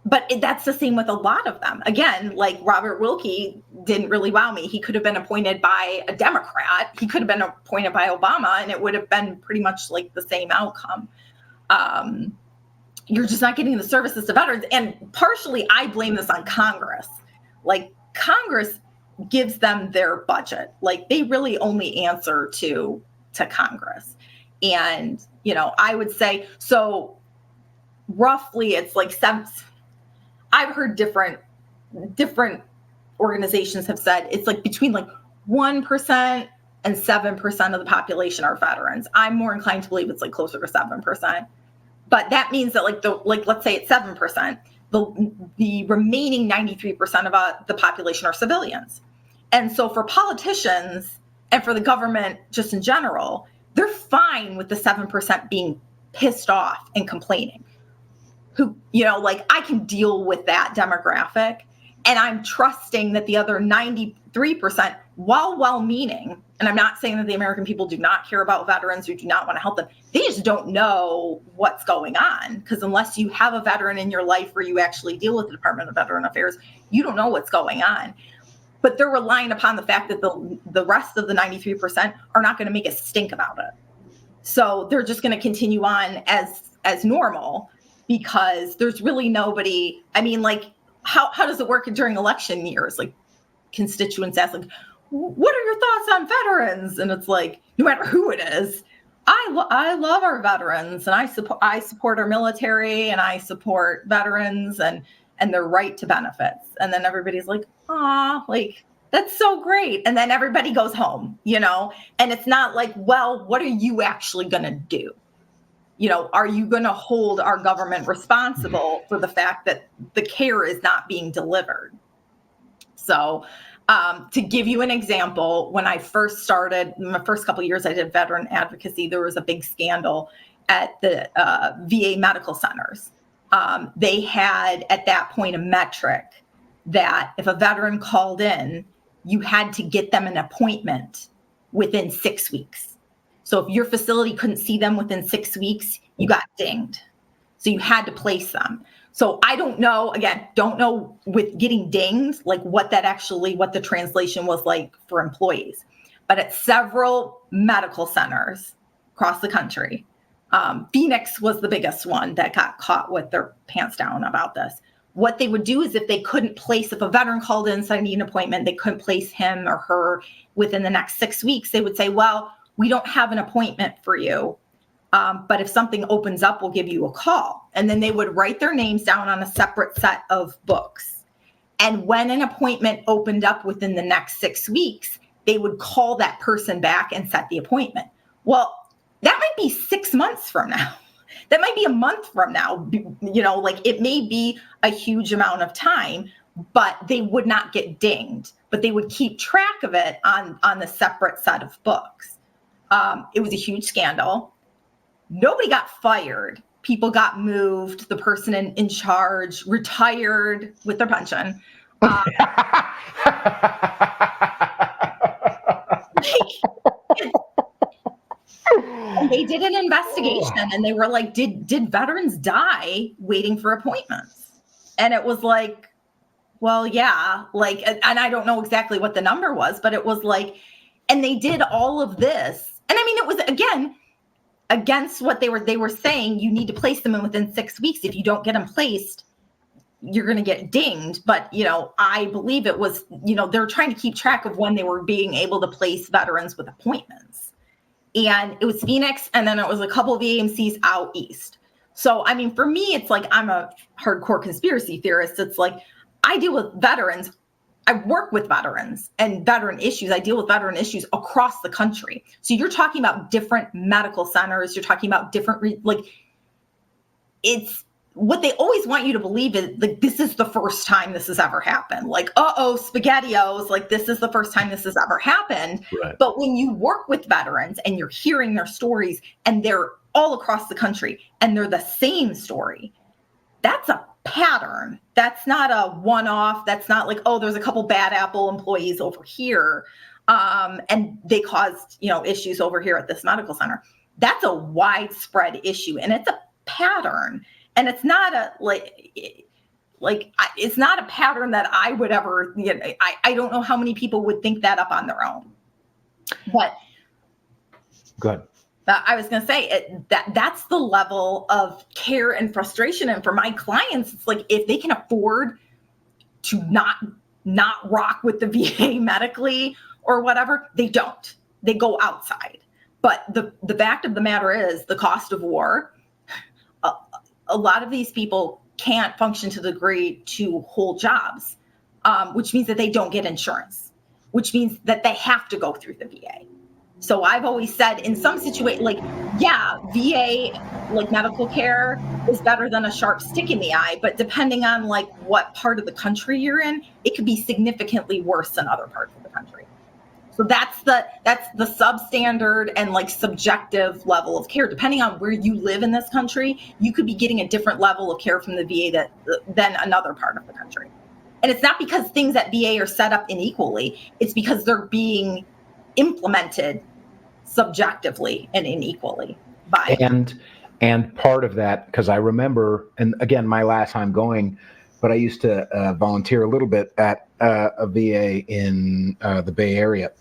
But that's the same with a lot of them. Again, Robert Wilkie didn't really wow me. He could have been appointed by a Democrat. He could have been appointed by Obama, and it would have been pretty much the same outcome. You're just not getting the services to veterans. And partially, I blame this on Congress. Congress gives them their budget. They really only answer to Congress. And, I would say, so roughly it's I've heard different organizations have said it's between 1% and 7% of the population are veterans. I'm more inclined to believe it's closer to 7%. But that means that let's say it's 7%, the remaining 93% of the population are civilians. And so for politicians and for the government just in general, they're fine with the 7% being pissed off and complaining. I can deal with that demographic, and I'm trusting that the other 93%, while well-meaning, and I'm not saying that the American people do not care about veterans or do not want to help them, they just don't know what's going on, because unless you have a veteran in your life where you actually deal with the Department of Veterans Affairs, you don't know what's going on. But they're relying upon the fact that the rest of the 93% are not going to make a stink about it. So they're just going to continue on as normal. because there's really nobody. I mean, like, how does it work during election years? Like, constituents ask, like, what are your thoughts on veterans? And it's like, no matter who it is, I love our veterans, and I support our military, and I support veterans and their right to benefits. And then everybody's like, "Aw, like, that's so great." And then everybody goes home, and it's not like, well, what are you actually going to do? Are you going to hold our government responsible for the fact that the care is not being delivered? So, to give you an example, when I first started, my first couple of years I did veteran advocacy, there was a big scandal at the VA medical centers. They had at that point a metric that if a veteran called in, you had to get them an appointment within 6 weeks. So if your facility couldn't see them within 6 weeks, you got dinged. So you had to place them. So I don't know with getting dinged, like what the translation was like for employees. But at several medical centers across the country, Phoenix was the biggest one that got caught with their pants down about this. What they would do is if a veteran called in saying need an appointment, they couldn't place him or her within the next 6 weeks, they would say, well, we don't have an appointment for you. But if something opens up, we'll give you a call. And then they would write their names down on a separate set of books. And when an appointment opened up within the next 6 weeks, they would call that person back and set the appointment. Well, that might be 6 months from now. That might be a month from now. Like, it may be a huge amount of time, but they would not get dinged. But they would keep track of it on the separate set of books. It was a huge scandal. Nobody got fired. People got moved. The person in charge retired with their pension. They did an investigation, and they were like, did veterans die waiting for appointments? And it was like, well, yeah. Like, and I don't know exactly what the number was, but it was like, and they did all of this. And I mean, it was, again, against what they were saying, you need to place them in within 6 weeks. If you don't get them placed, you're going to get dinged. But, I believe it was, they're trying to keep track of when they were being able to place veterans with appointments. And it was Phoenix, and then it was a couple of AMCs out east. So, I mean, for me, it's like, I'm a hardcore conspiracy theorist. It's like, I deal with veterans. I work with veterans and veteran issues. I deal with veteran issues across the country. So you're talking about different medical centers. You're talking about different, it's what they always want you to believe is, like, this is the first time this has ever happened. Like, SpaghettiOs, like, this is the first time this has ever happened. Right. But when you work with veterans and you're hearing their stories, and they're all across the country and they're the same story, that's a pattern. That's not a one-off. That's not like, there's a couple bad apple employees over here, and they caused, issues over here at this medical center. That's a widespread issue, and it's a pattern. And it's not it's not a pattern that I would ever, I don't know how many people would think that up on their own. But good. I was going to say that's the level of care and frustration. And for my clients, it's like, if they can afford to not rock with the VA medically or whatever, they don't. They go outside. But the fact of the matter is, the cost of war, a lot of these people can't function to the degree to hold jobs, which means that they don't get insurance, which means that they have to go through the VA. So I've always said, in some situations, VA, medical care is better than a sharp stick in the eye, but depending on what part of the country you're in, it could be significantly worse than other parts of the country. So that's the substandard and subjective level of care. Depending on where you live in this country, you could be getting a different level of care from the VA than another part of the country. And it's not because things at VA are set up unequally. It's because they're being implemented subjectively and unequally by. And part of that, because I remember, and again, my last time going, but I used to volunteer a little bit at a VA in the Bay Area,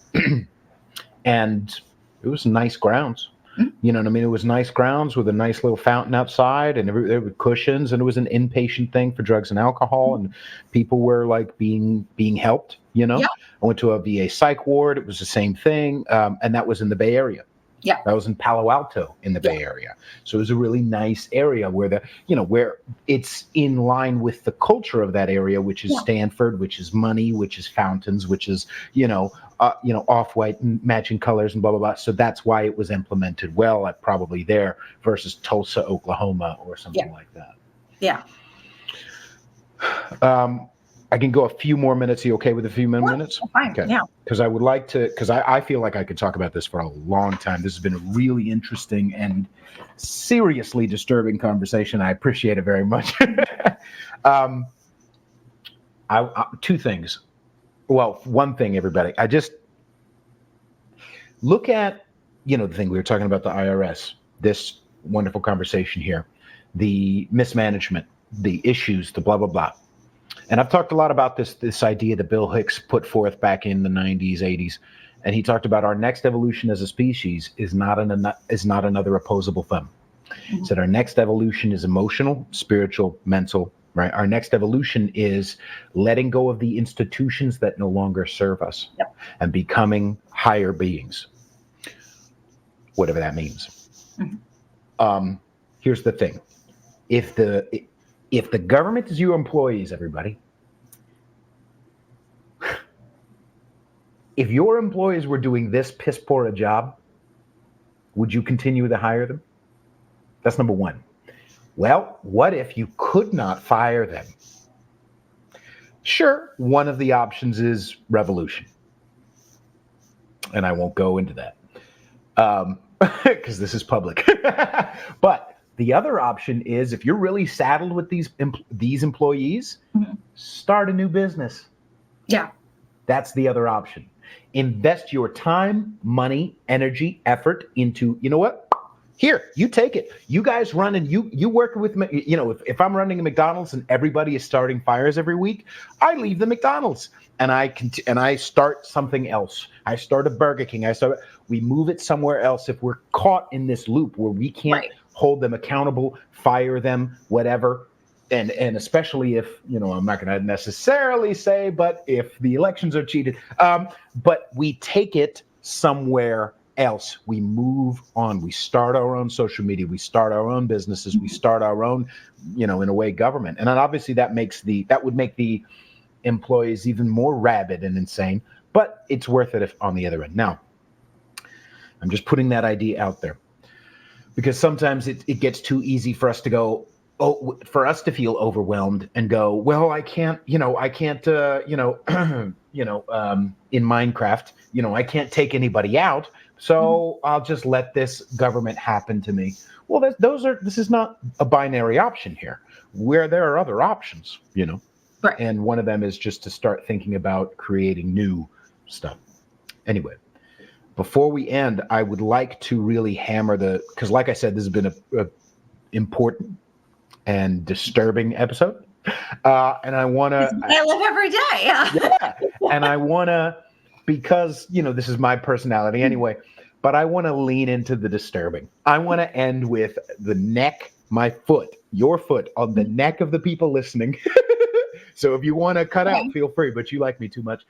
and it was nice grounds. You know what I mean? It was nice grounds with a nice little fountain outside, and there were cushions, and it was an inpatient thing for drugs and alcohol, and people were like being helped. You know, Yeah. I went to a VA psych ward. It was the same thing, and that was in the Bay Area. Yeah. That was in Palo Alto in the Bay Area. So it was a really nice area where where it's in line with the culture of that area, which is Stanford, which is money, which is fountains, which is, off-white and matching colors and blah, blah, blah. So that's why it was implemented well at probably there versus Tulsa, Oklahoma or something like that. Yeah. I can go a few more minutes. Are you okay with a few more minutes? Fine. Okay. Yeah. Because I would like to, because I feel like I could talk about this for a long time. This has been a really interesting and seriously disturbing conversation. I appreciate it very much. Two things. Well, one thing, everybody. I just look at, the thing we were talking about, the IRS, this wonderful conversation here, the mismanagement, the issues, the blah, blah, blah. And I've talked a lot about this idea that Bill Hicks put forth back in the 90s, 80s. And he talked about our next evolution as a species is not another opposable thumb. He said our next evolution is emotional, spiritual, mental, right? Our next evolution is letting go of the institutions that no longer serve us and becoming higher beings, whatever that means. Here's the thing. If the government is your employees, everybody, if your employees were doing this piss poor a job, would you continue to hire them? That's number one. Well, what if you could not fire them? Sure, one of the options is revolution. And I won't go into that because this is public. But the other option is, if you're really saddled with these employees, start a new business. Yeah. That's the other option. Invest your time, money, energy, effort into, you know what? Here, you take it. You guys run and you work with me. If I'm running a McDonald's and everybody is starting fires every week, I leave the McDonald's and I start something else. I start a Burger King. We move it somewhere else if we're caught in this loop where we can't hold them accountable, fire them, whatever. And especially if, I'm not going to necessarily say, but if the elections are cheated, but we take it somewhere else. We move on. We start our own social media. We start our own businesses. We start our own, in a way, government. And then obviously that would make the employees even more rabid and insane, but it's worth it if on the other end. Now, I'm just putting that idea out there because sometimes it gets too easy for us to go, for us to feel overwhelmed and go, well, I can't, in Minecraft, I can't take anybody out. So I'll just let this government happen to me. Well, this is not a binary option here where there are other options, Right. And one of them is just to start thinking about creating new stuff. Anyway, before we end, I would like to really hammer because like I said, this has been a important and disturbing episode. And I want to... I live every day. Yeah. And I want to, because, this is my personality anyway, but I want to lean into the disturbing. I want to end with the neck, my foot, your foot on the neck of the people listening. So if you want to cut out, feel free, but you like me too much.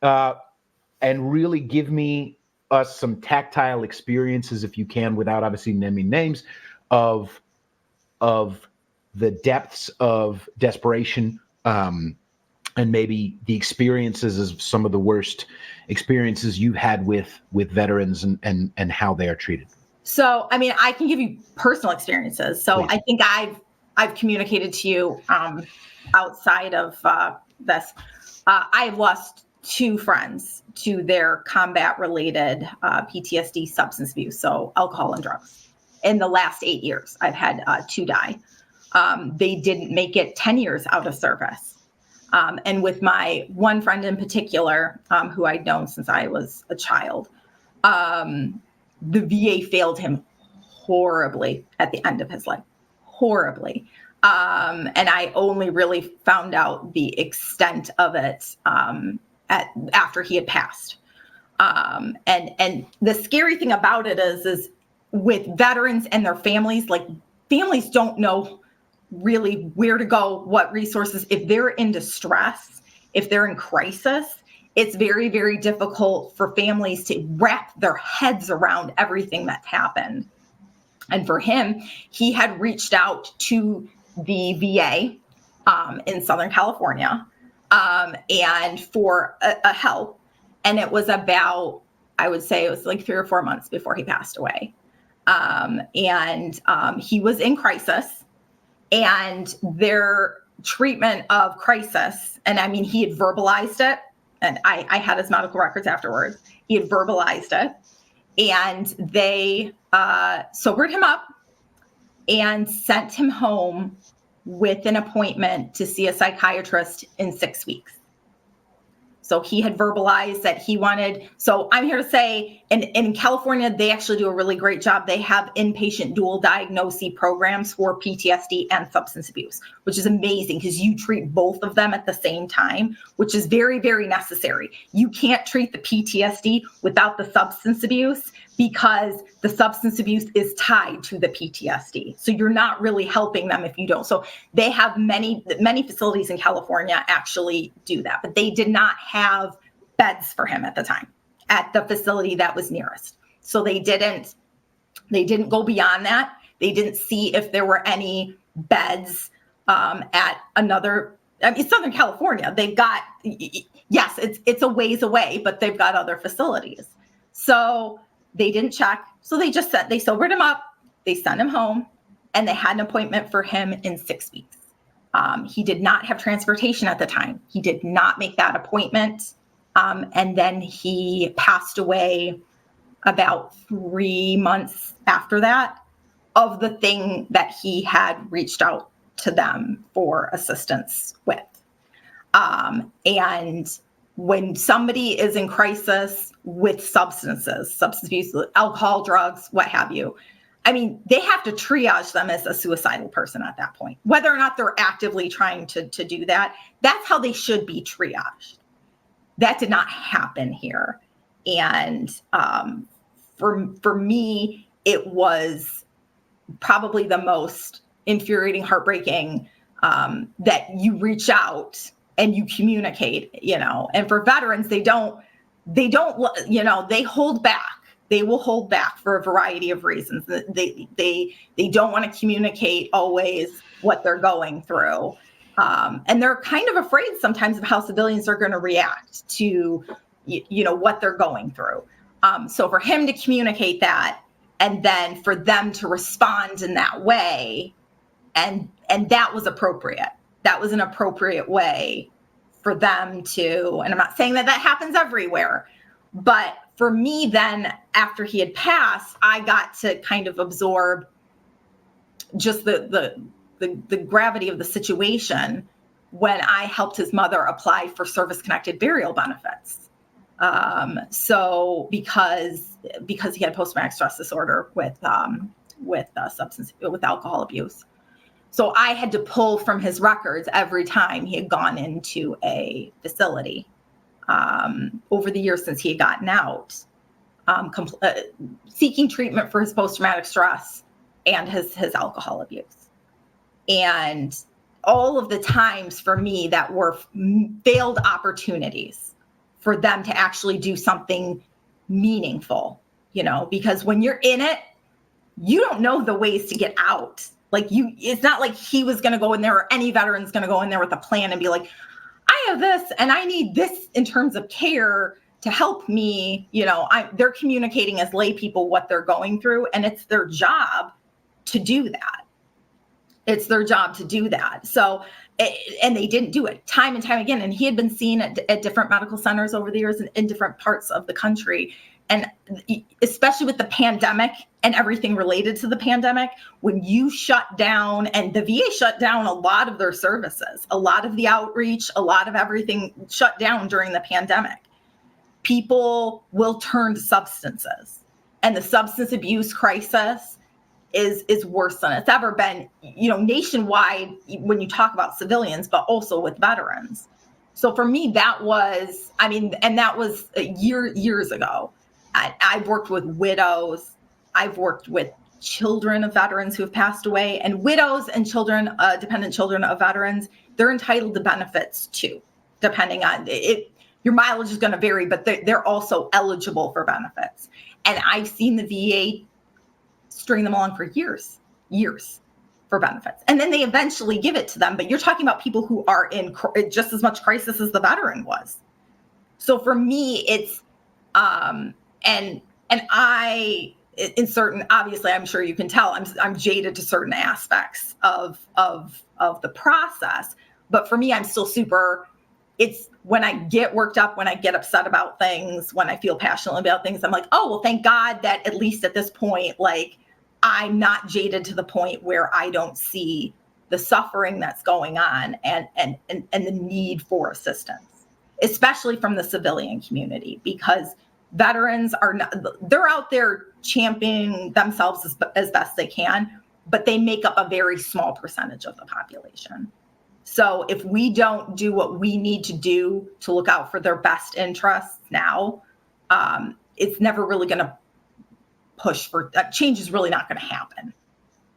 And really give us some tactile experiences, if you can, without obviously naming names, of the depths of desperation, and maybe the experiences of some of the worst experiences you've had with veterans and how they are treated. So, I can give you personal experiences. So please. I think I've communicated to you outside of this. I've lost 2 friends to their combat-related PTSD, substance abuse, so alcohol and drugs. In the last 8 years, I've had 2 die. They didn't make it 10 years out of service. And with my one friend in particular, who I'd known since I was a child, the VA failed him horribly at the end of his life, horribly. And I only really found out the extent of it after he had passed. And the scary thing about it is with veterans and their families, like families don't know really where to go, what resources. If they're in distress, if they're in crisis, it's very, very difficult for families to wrap their heads around everything that's happened. And for him, he had reached out to the VA in Southern California and for a help. And it was about, I would say it was like 3 or 4 months before he passed away. He was in crisis, and their treatment of crisis, and I mean, he had verbalized it, and I had his medical records afterwards. He had verbalized it, and they sobered him up and sent him home with an appointment to see a psychiatrist in 6 weeks. So he had verbalized that he wanted, so I'm here to say, in California, they actually do a really great job. They have inpatient dual diagnosis programs for PTSD and substance abuse, which is amazing because you treat both of them at the same time, which is very, very necessary. You can't treat the PTSD without the substance abuse because the substance abuse is tied to the PTSD. So you're not really helping them if you don't. So they have many facilities in California actually do that, but they did not have beds for him at the time at the facility that was nearest. So they didn't go beyond that. They didn't see if there were any beds at another, Southern California. They've got, yes, it's a ways away, but they've got other facilities. So they didn't check. So they just said, they sobered him up, they sent him home, and they had an appointment for him in 6 weeks. He did not have transportation at the time. He did not make that appointment. And then he passed away about 3 months after that of the thing that he had reached out to them for assistance with. And when somebody is in crisis with substance abuse, alcohol, drugs, what have you, I mean, they have to triage them as a suicidal person at that point, whether or not they're actively trying to do that. That's how they should be triaged. That did not happen here. And for me, it was probably the most infuriating, heartbreaking that you reach out and you communicate, and for veterans, they don't, they hold back. They will hold back for a variety of reasons. They don't want to communicate always what they're going through. And they're kind of afraid sometimes of how civilians are going to react to, what they're going through. So for him to communicate that, and then for them to respond in that way, and that was appropriate. That was an appropriate way for them to, and I'm not saying that happens everywhere, but for me then, after he had passed, I got to kind of absorb just the gravity of the situation when I helped his mother apply for service-connected burial benefits. So because he had post-traumatic stress disorder with alcohol abuse. So I had to pull from his records every time he had gone into a facility over the years since he had gotten out, seeking treatment for his post-traumatic stress and his alcohol abuse. And all of the times for me that were failed opportunities for them to actually do something meaningful, because when you're in it, you don't know the ways to get out. It's not like he was going to go in there, or any veteran's going to go in there with a plan and be like, I have this and I need this in terms of care to help me. They're communicating as lay people what they're going through, and it's their job to do that. It's their job to do that. So, and they didn't do it time and time again. And he had been seen at different medical centers over the years in different parts of the country. And especially with the pandemic and everything related to the pandemic, when you shut down, and the VA shut down a lot of their services, a lot of the outreach, a lot of everything shut down during the pandemic, people will turn to substances. And the substance abuse crisis is worse than it's ever been, nationwide, when you talk about civilians, but also with veterans. So for me, that was, and that was years ago. I've worked with widows. I've worked with children of veterans who have passed away, and widows and children, dependent children of veterans, they're entitled to benefits too, depending on it. Your mileage is going to vary, but they're also eligible for benefits. And I've seen the VA string them along for years for benefits. And then they eventually give it to them. But you're talking about people who are in just as much crisis as the veteran was. So for me, it's, and I, in certain, obviously, I'm sure you can tell, I'm jaded to certain aspects of the process. But for me, I'm still it's when I get worked up, when I get upset about things, when I feel passionately about things, I'm like, oh, well, thank God that at least at this point, like, I'm not jaded to the point where I don't see the suffering that's going on and the need for assistance, especially from the civilian community, because veterans they're out there championing themselves as best they can, but they make up a very small percentage of the population. So if we don't do what we need to do to look out for their best interests now, it's never really going to push for change is really not going to happen,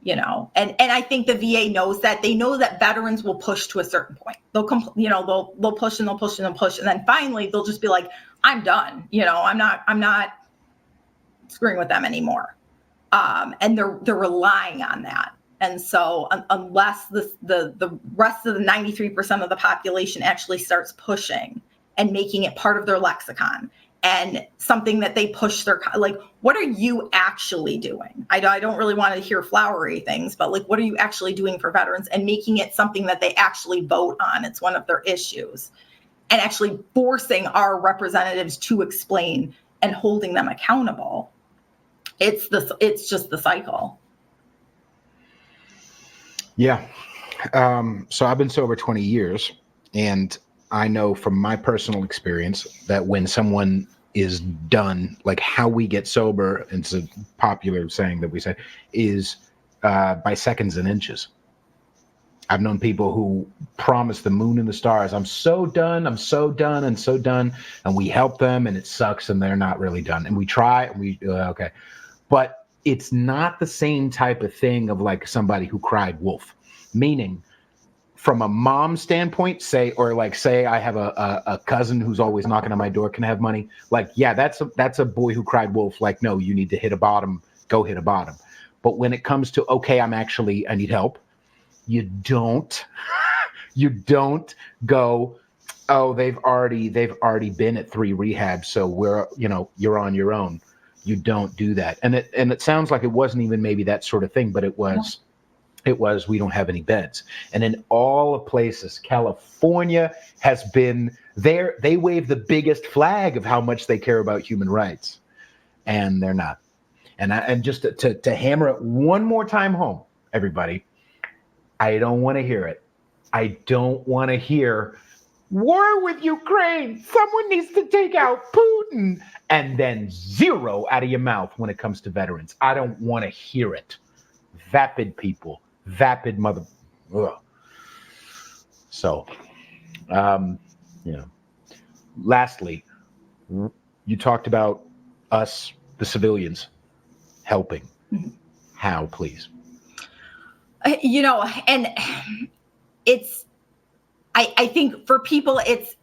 And I think the VA knows that. They know that veterans will push to a certain point. They'll push and they'll push and they'll push. And then finally they'll just be like, I'm done. I'm not screwing with them anymore. And they're relying on that. And so unless the rest of the 93% of the population actually starts pushing and making it part of their lexicon and something that they push like, what are you actually doing? I don't really want to hear flowery things, but like, what are you actually doing for veterans and making it something that they actually vote on? It's one of their issues, and actually forcing our representatives to explain and holding them accountable. It's just the cycle. Yeah. So I've been sober 20 years, and I know from my personal experience that when someone is done, like how we get sober, it's a popular saying that we say, is by seconds and inches. I've known people who promise the moon and the stars, I'm so done, and so done. And we help them and it sucks and they're not really done. And we try and okay. But it's not the same type of thing of like somebody who cried wolf, meaning from a mom standpoint, say I have a cousin who's always knocking on my door, can I have money? Like, yeah, that's a boy who cried wolf. Like, no, you need to hit a bottom, go hit a bottom. But when it comes to, okay, I need help. You don't go, oh, they've already been at 3 rehabs. So you're on your own. You don't do that. And it sounds like it wasn't even maybe that sort of thing, but it was, we don't have any beds. And in all places, California has been there. They wave the biggest flag of how much they care about human rights, and they're not. And just to hammer it one more time home, everybody, I don't want to hear it. I don't want to hear war with Ukraine. Someone needs to take out Putin, and then zero out of your mouth when it comes to veterans. I don't want to hear it. Vapid people, vapid mother. Ugh. So, lastly, you talked about us, the civilians, helping. Mm-hmm. How, please? And it's, I think for people, it's,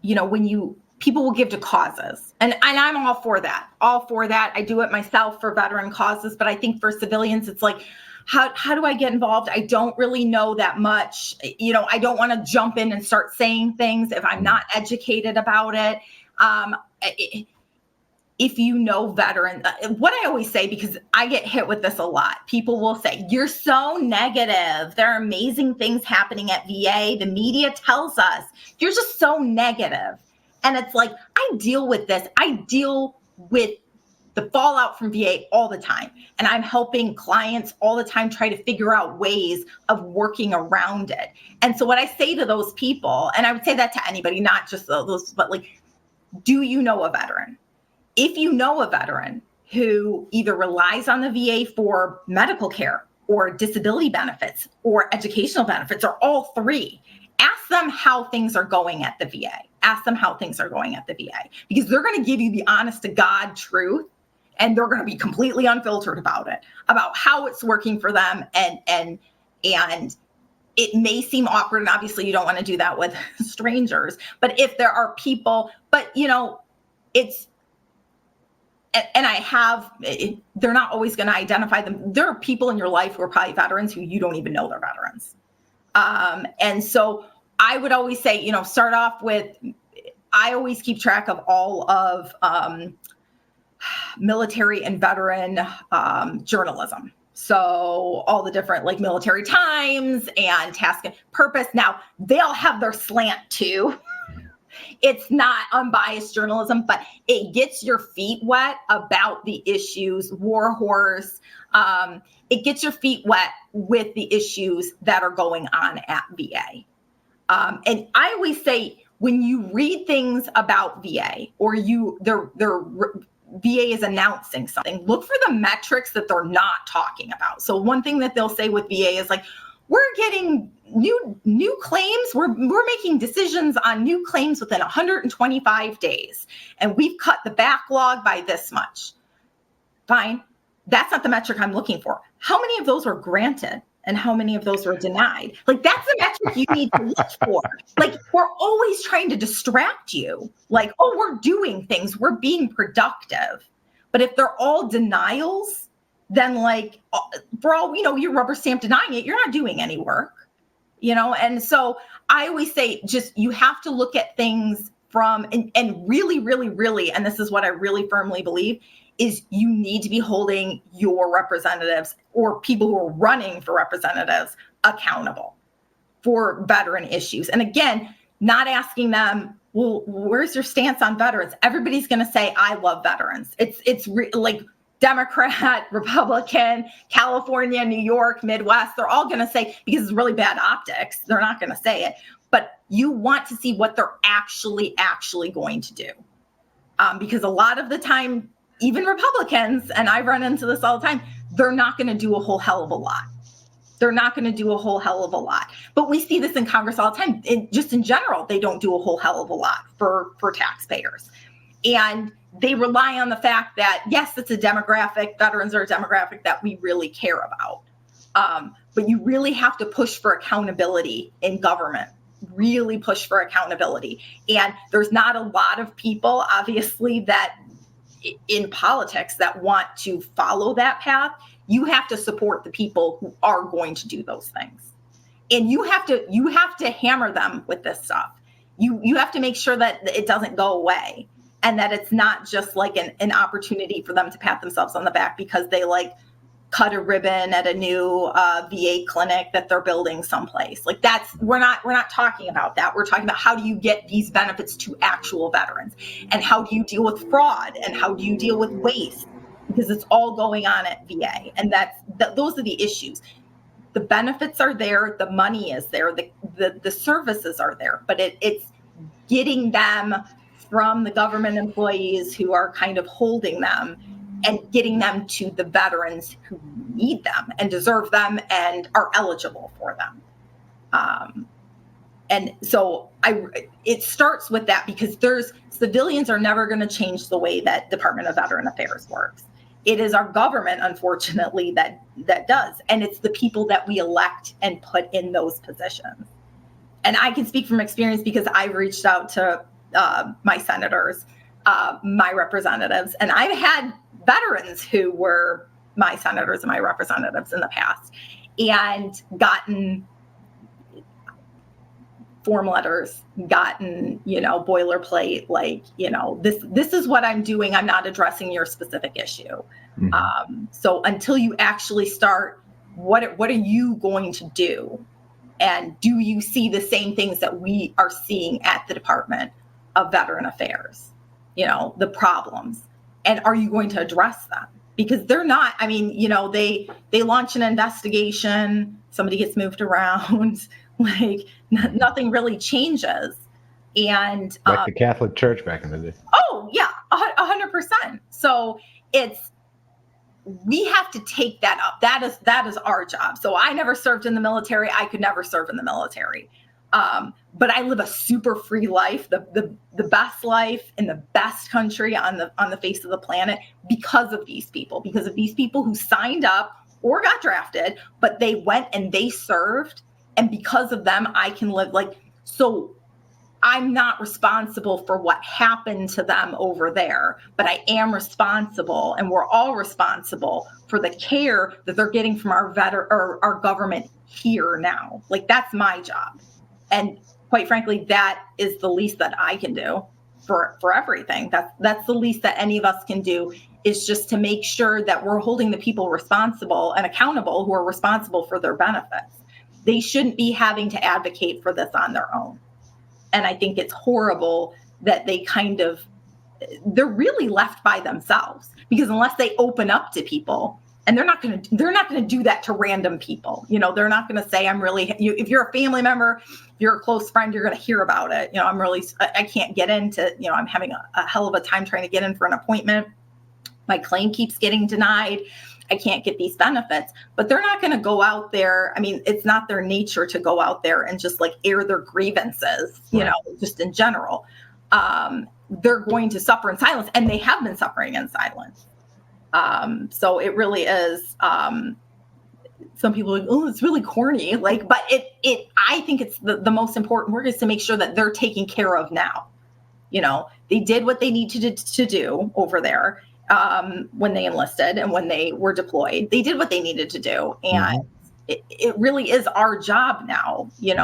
when people will give to causes, and I'm all for that. I do it myself for veteran causes, but I think for civilians, it's like, how do I get involved? I don't really know that much. I don't want to jump in and start saying things if I'm not educated about it. If veteran, what I always say, because I get hit with this a lot, people will say, you're so negative. There are amazing things happening at VA. The media tells us you're just so negative. And it's like, I deal with this. I deal with the fallout from VA all the time. And I'm helping clients all the time try to figure out ways of working around it. And so what I say to those people, and I would say that to anybody, not just those, but like, do you know a veteran? If you know a veteran who either relies on the VA for medical care or disability benefits or educational benefits or all 3, ask them how things are going at the VA. Ask them how things are going at the VA, because they're going to give you the honest to God truth, and they're going to be completely unfiltered about it, about how it's working for them. And it may seem awkward, and obviously you don't want to do that with strangers, but if there are people, but it's, and they're not always going to identify them. There are people in your life who are probably veterans who you don't even know they're veterans. And so I would always say, start off with, I always keep track of all of military and veteran journalism. So all the different like Military Times and Task and Purpose. Now they'll have their slant too. It's not unbiased journalism, but it gets your feet wet about the issues. War Horse, it gets your feet wet with the issues that are going on at VA. And I always say, when you read things about VA or VA is announcing something, look for the metrics that they're not talking about. So one thing that they'll say with VA is like, we're getting new claims. We're making decisions on new claims within 125 days. And we've cut the backlog by this much. Fine. That's not the metric I'm looking for. How many of those were granted and how many of those were denied? Like, that's the metric you need to look for. Like, we're always trying to distract you. Like, oh, we're doing things. We're being productive. But if they're all denials, then like, for all we know, you're rubber stamp denying it. You're not doing any work, And so I always say, just, you have to look at things from, and really, really, really, and this is what I really firmly believe, is you need to be holding your representatives or people who are running for representatives accountable for veteran issues. And again, not asking them, well, where's your stance on veterans? Everybody's going to say, I love veterans. It's like Democrat, Republican, California, New York, Midwest, they're all going to say, because it's really bad optics, they're not going to say it, but you want to see what they're actually going to do. Because a lot of the time, even Republicans, and I run into this all the time, they're not going to do a whole hell of a lot. They're not going to do a whole hell of a lot. But we see this in Congress all the time. Just in general, they don't do a whole hell of a lot for taxpayers. And they rely on the fact that, yes, it's a demographic, veterans are a demographic that we really care about. But you really have to push for accountability in government, really push for accountability. And there's not a lot of people, obviously, that in politics that want to follow that path. You have to support the people who are going to do those things. And you have to hammer them with this stuff. You have to make sure that it doesn't go away. And that it's not just like an opportunity for them to pat themselves on the back because they like cut a ribbon at a new VA clinic that they're building someplace. Like, we're not talking about that. We're talking about, how do you get these benefits to actual veterans, and how do you deal with fraud, and how do you deal with waste, because it's all going on at VA, and those are the issues. The benefits are there, the money is there, the services are there, but it's getting them from the government employees who are kind of holding them and getting them to the veterans who need them and deserve them and are eligible for them. And so it starts with that, because civilians are never going to change the way that Department of Veteran Affairs works. It is our government, unfortunately, that does. And it's the people that we elect and put in those positions. And I can speak from experience, because I've reached out to my senators, my representatives, and I've had veterans who were my senators and my representatives in the past, and gotten form letters, gotten, boilerplate, like, this is what I'm doing. I'm not addressing your specific issue. Mm-hmm. So until you actually start, what are you going to do? And do you see the same things that we are seeing at the Department of Veteran Affairs? The problems, and are you going to address them? Because they're not, they launch an investigation, somebody gets moved around, like nothing really changes. And like the Catholic Church back in the day. Oh yeah, 100%. So we have to take that up. That is our job. So I never served in the military. I could never serve in the military. But I live a super free life, the best life in the best country on the face of the planet because of these people who signed up or got drafted, but they went and they served. And because of them, I can live so I'm not responsible for what happened to them over there, but I am responsible, and we're all responsible for the care that they're getting from our government here now. That's my job. And quite frankly, that is the least that I can do for everything. That's the least that any of us can do, is just to make sure that we're holding the people responsible and accountable who are responsible for their benefits. They shouldn't be having to advocate for this on their own. And I think it's horrible that they're really left by themselves, because unless they open up to people, and they're not going to do that to random people. They're not going to say, if you're a family member, if you're a close friend, you're going to hear about it. I can't get into, I'm having a hell of a time trying to get in for an appointment. My claim keeps getting denied. I can't get these benefits, but they're not going to go out there. I mean, it's not their nature to go out there and just air their grievances, just in general. They're going to suffer in silence, and they have been suffering in silence. So it really is, some people are like, oh, it's really corny. But I think it's the most important work is to make sure that they're taken care of now. They did what they needed to do over there. When they enlisted and when they were deployed, they did what they needed to do. And it really is our job now. The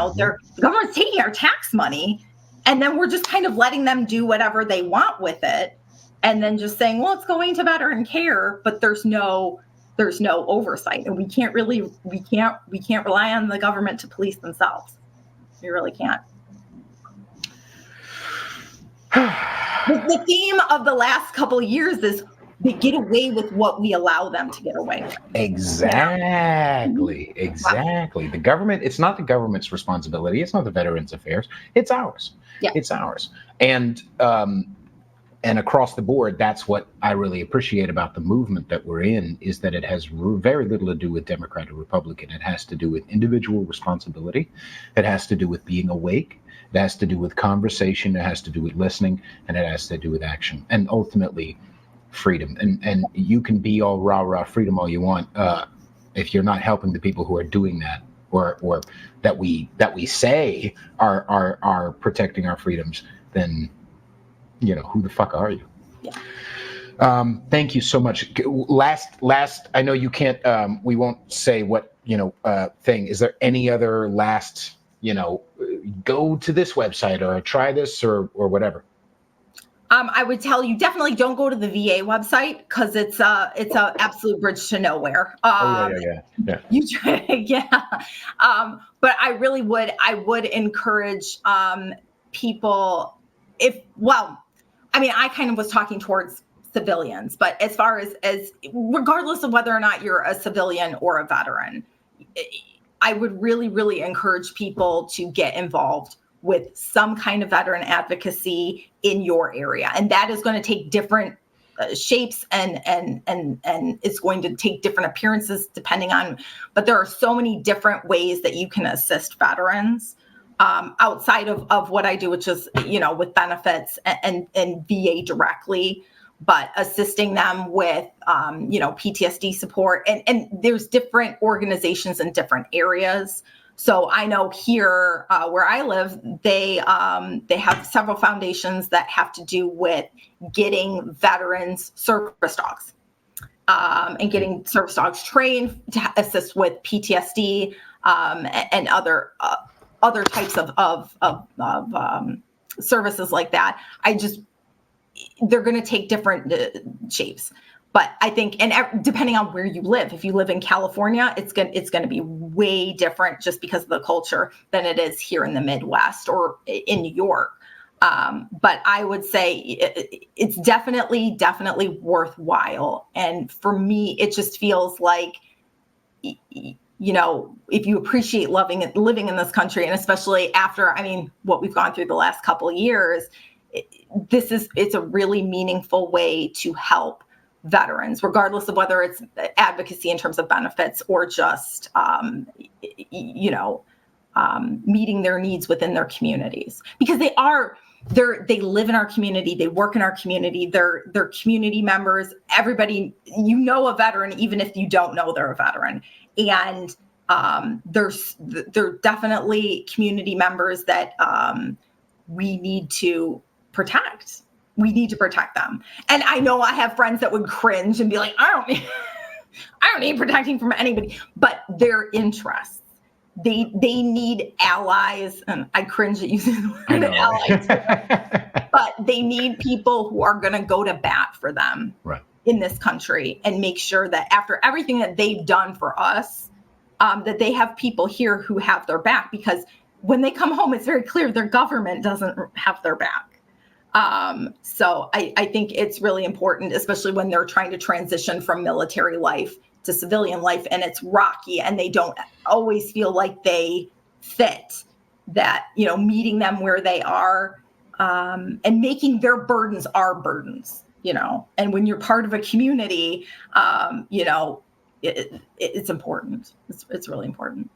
government's taking our tax money, and then we're just kind of letting them do whatever they want with it. And then just saying, well, it's going to veteran care, but there's no oversight. And we can't rely on the government to police themselves. We really can't. The theme of the last couple of years is they get away with what we allow them to get away with. Exactly. The government, it's not the government's responsibility. It's not the Veterans Affairs. It's ours. Yeah. It's ours. And across the board, that's what I really appreciate about the movement that we're in, is that it has very little to do with Democrat or Republican. It has to do with individual responsibility. It has to do with being awake. It has to do with conversation. It has to do with listening, and it has to do with action, and ultimately freedom. And you can be all rah freedom all you want, if you're not helping the people who are doing that, or that we say are protecting our freedoms, then who the fuck are you? Yeah. Thank you so much. Last. I know you can't. We won't say what thing. Is there any other last? Go to this website or try this or whatever. I would tell you, definitely don't go to the VA website, because it's a absolute bridge to nowhere. Yeah. You try, yeah. But I really would. I would encourage people. I kind of was talking towards civilians, but as far as regardless of whether or not you're a civilian or a veteran, I would really, really encourage people to get involved with some kind of veteran advocacy in your area. And that is going to take different shapes and it's going to take different appearances depending on, but there are so many different ways that you can assist veterans outside of what I do, which is, with benefits and VA directly, but assisting them with, PTSD support. And there's different organizations in different areas. So I know here where I live, they have several foundations that have to do with getting veterans service dogs and getting service dogs trained to assist with PTSD and other types of services like that. They're going to take different shapes. But I think, and depending on where you live, if you live in California, it's going to be way different just because of the culture than it is here in the Midwest or in New York. But I would say it's definitely worthwhile. And for me, it just feels like, if you appreciate living in this country, and especially after, what we've gone through the last couple of years, it's a really meaningful way to help veterans, regardless of whether it's advocacy in terms of benefits or just, meeting their needs within their communities, because they live in our community, they work in our community, they're community members. Everybody, a veteran, even if you don't know they're a veteran. And they're definitely community members that we need to protect. We need to protect them. And I know I have friends that would cringe and be like, I don't need protecting from anybody, but their interests. They need allies, and I cringe at using the word allies, but they need people who are going to go to bat for them in this country and make sure that after everything that they've done for us, that they have people here who have their back, because when they come home, it's very clear their government doesn't have their back. So I think it's really important, especially when they're trying to transition from military life to civilian life, and it's rocky and they don't always feel like they fit, that, meeting them where they are, and making their burdens our burdens, and when you're part of a community, it's important. It's really important.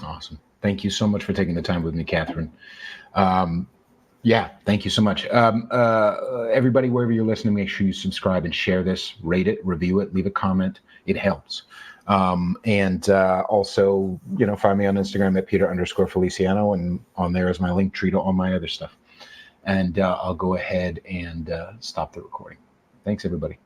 Awesome. Thank you so much for taking the time with me, Catherine. Yeah, thank you so much. Everybody, wherever you're listening, make sure you subscribe and share this, rate it, review it, leave a comment. It helps. And also, find me on Instagram at Peter_Feliciano, and on there is my link tree to all my other stuff. And I'll go ahead and stop the recording. Thanks, everybody.